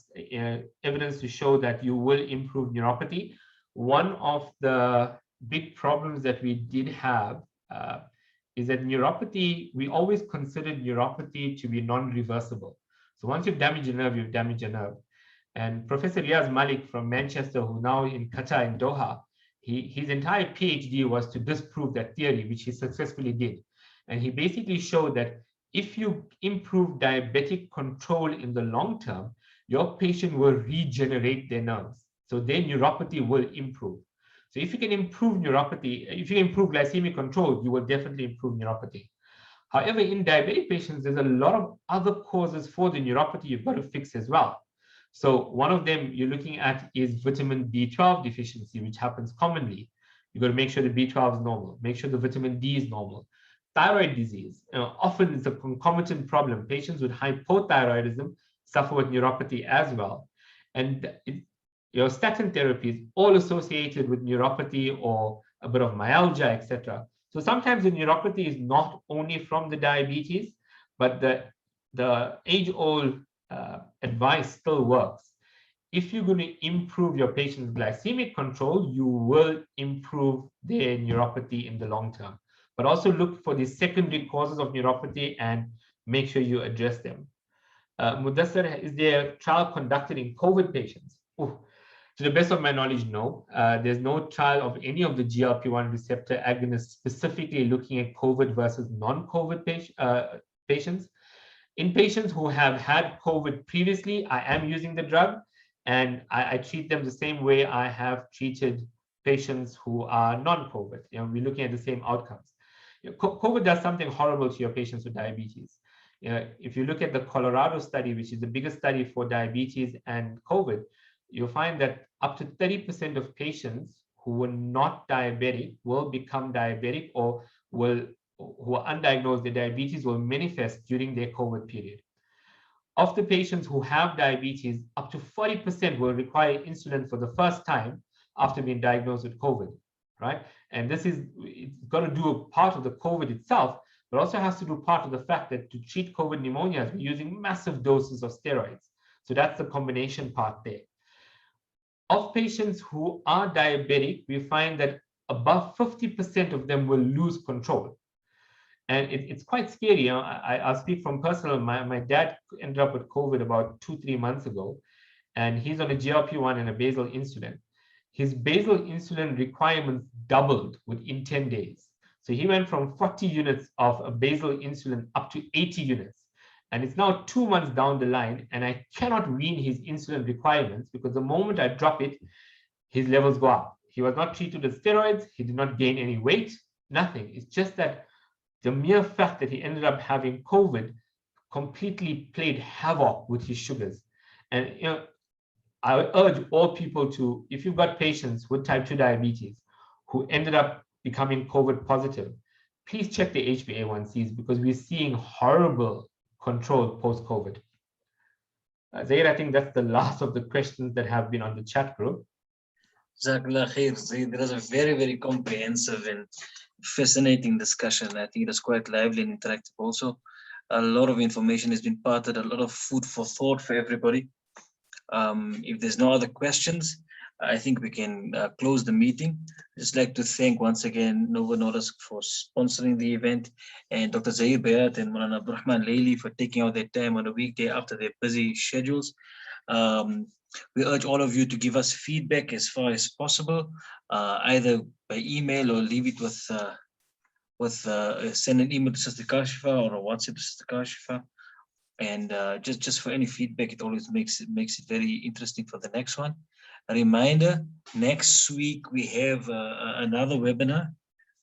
evidence to show that you will improve neuropathy. One of the big problems that we did have is that neuropathy, we always considered neuropathy to be non-reversible. So once you've damaged a nerve, you've damaged a nerve. And Professor Riaz Malik from Manchester, who's now in Qatar, in Doha, his entire PhD was to disprove that theory, which he successfully did. And he basically showed that if you improve diabetic control in the long term, your patient will regenerate their nerves. So their neuropathy will improve. So if you can improve neuropathy, if you can improve glycemic control, you will definitely improve neuropathy. However, in diabetic patients, there's a lot of other causes for the neuropathy you've got to fix as well. So one of them you're looking at is vitamin B12 deficiency, which happens commonly. You've got to make sure the B12 is normal, make sure the vitamin D is normal. Thyroid disease, often it's a concomitant problem. Patients with hypothyroidism suffer with neuropathy as well. And your statin therapy is all associated with neuropathy or a bit of myalgia, etc. So sometimes the neuropathy is not only from the diabetes, but the age-old advice still works. If you're going to improve your patient's glycemic control, you will improve their neuropathy in the long term. But also look for the secondary causes of neuropathy and make sure you address them. Mudassar, is there a trial conducted in COVID patients? Ooh. To the best of my knowledge, no. There's no trial of any of the GLP-1 receptor agonists specifically looking at COVID versus non-COVID patients. In patients who have had COVID previously, I am using the drug, and I treat them the same way I have treated patients who are non-COVID. We're looking at the same outcomes. COVID does something horrible to your patients with diabetes. If you look at the Colorado study, which is the biggest study for diabetes and COVID, you'll find that up to 30% of patients who were not diabetic will become diabetic, or who are undiagnosed, their diabetes will manifest during their COVID period. Of the patients who have diabetes, up to 40% will require insulin for the first time after being diagnosed with COVID, right? And this is, it's got to do a part of the COVID itself, but also has to do part of the fact that to treat COVID pneumonias, we're using massive doses of steroids. So that's the combination part there. Of patients who are diabetic, we find that above 50% of them will lose control. And it's quite scary. You know, I'll speak from personal. My dad ended up with COVID about 2-3 months ago, and he's on a GLP-1 and a basal insulin. His basal insulin requirements doubled within 10 days. So he went from 40 units of a basal insulin up to 80 units. And it's now 2 months down the line, and I cannot wean his insulin requirements because the moment I drop it, his levels go up. He was not treated with steroids. He did not gain any weight, nothing. It's just that the mere fact that he ended up having COVID completely played havoc with his sugars. And you know, I would urge all people to, if you've got patients with type 2 diabetes who ended up becoming COVID positive, please check the HbA1cs because we're seeing horrible control post-COVID. Zaheer, I think that's the last of the questions that have been on the chat group. Jazakallah khair, Zaheer. That was a very, very comprehensive and fascinating discussion. I think it was quite lively and interactive also. A lot of information has been imparted, a lot of food for thought for everybody. If there's no other questions, I think we can close the meeting. Just like to thank once again Novo Nordisk for sponsoring the event, and Dr. Zahir Payat and Maulana Abdurrahman Laili for taking out their time on a weekday after their busy schedules. We urge all of you to give us feedback as far as possible, either by email or leave it with send an email to Sister Kashifa or a WhatsApp to Sister Kashifa. And just for any feedback, it always makes it very interesting for the next one. A reminder: next week we have another webinar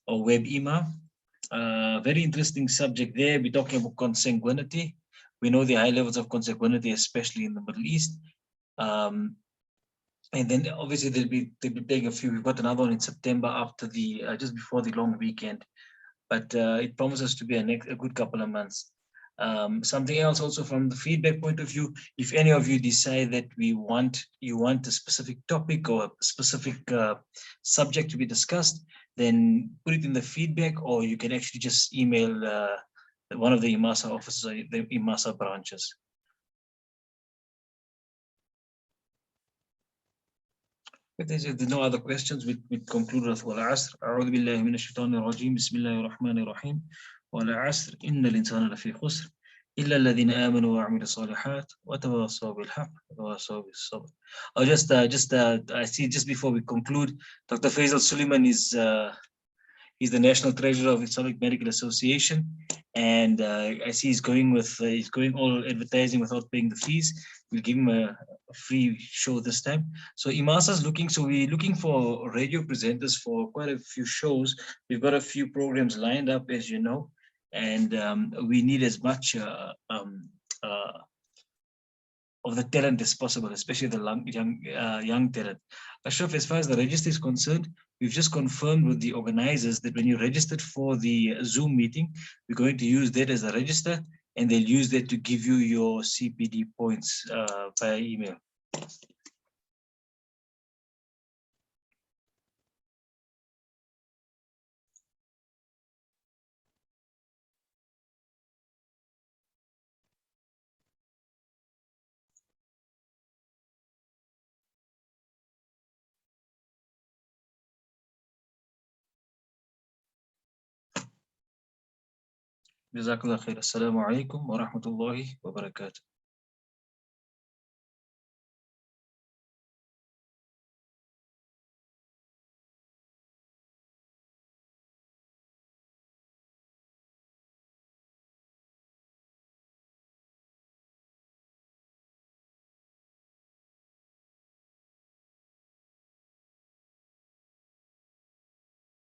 or Webima. Very interesting subject there. We're talking about consanguinity. We know the high levels of consanguinity, especially in the Middle East. And then obviously they'll be playing a few. We've got another one in September after the just before the long weekend. But it promises to be a good couple of months. Something else also from the feedback point of view, if any of you decide that you want a specific topic or a specific subject to be discussed, then put it in the feedback, or you can actually just email one of the IMASA offices or the IMASA branches. If there's no other questions, we conclude with والعصر أعوذ بالله من الشيطان الرجيم بسم الله الرحمن الرحيم والعصر إن الإنسان لفي خسر إلا الذين آمنوا وعملوا الصالحات وتواصوا بالحق وتواصوا بالصبر. I see just before we conclude, Dr. Faisal Suleiman is he's the National Treasurer of Islamic Medical Association, and I see he's going all advertising without paying the fees. We'll give him a free show this time. So IMASA's we're looking for radio presenters for quite a few shows. We've got a few programs lined up, as you know, and we need as much of the talent as possible, especially the young talent. Ashraf, as far as the register is concerned, we've just confirmed with the organizers that when you registered for the Zoom meeting, we're going to use that as a register, and they'll use that to give you your CPD points via email. جزاك الله خير. السلام عليكم ورحمة الله وبركاته.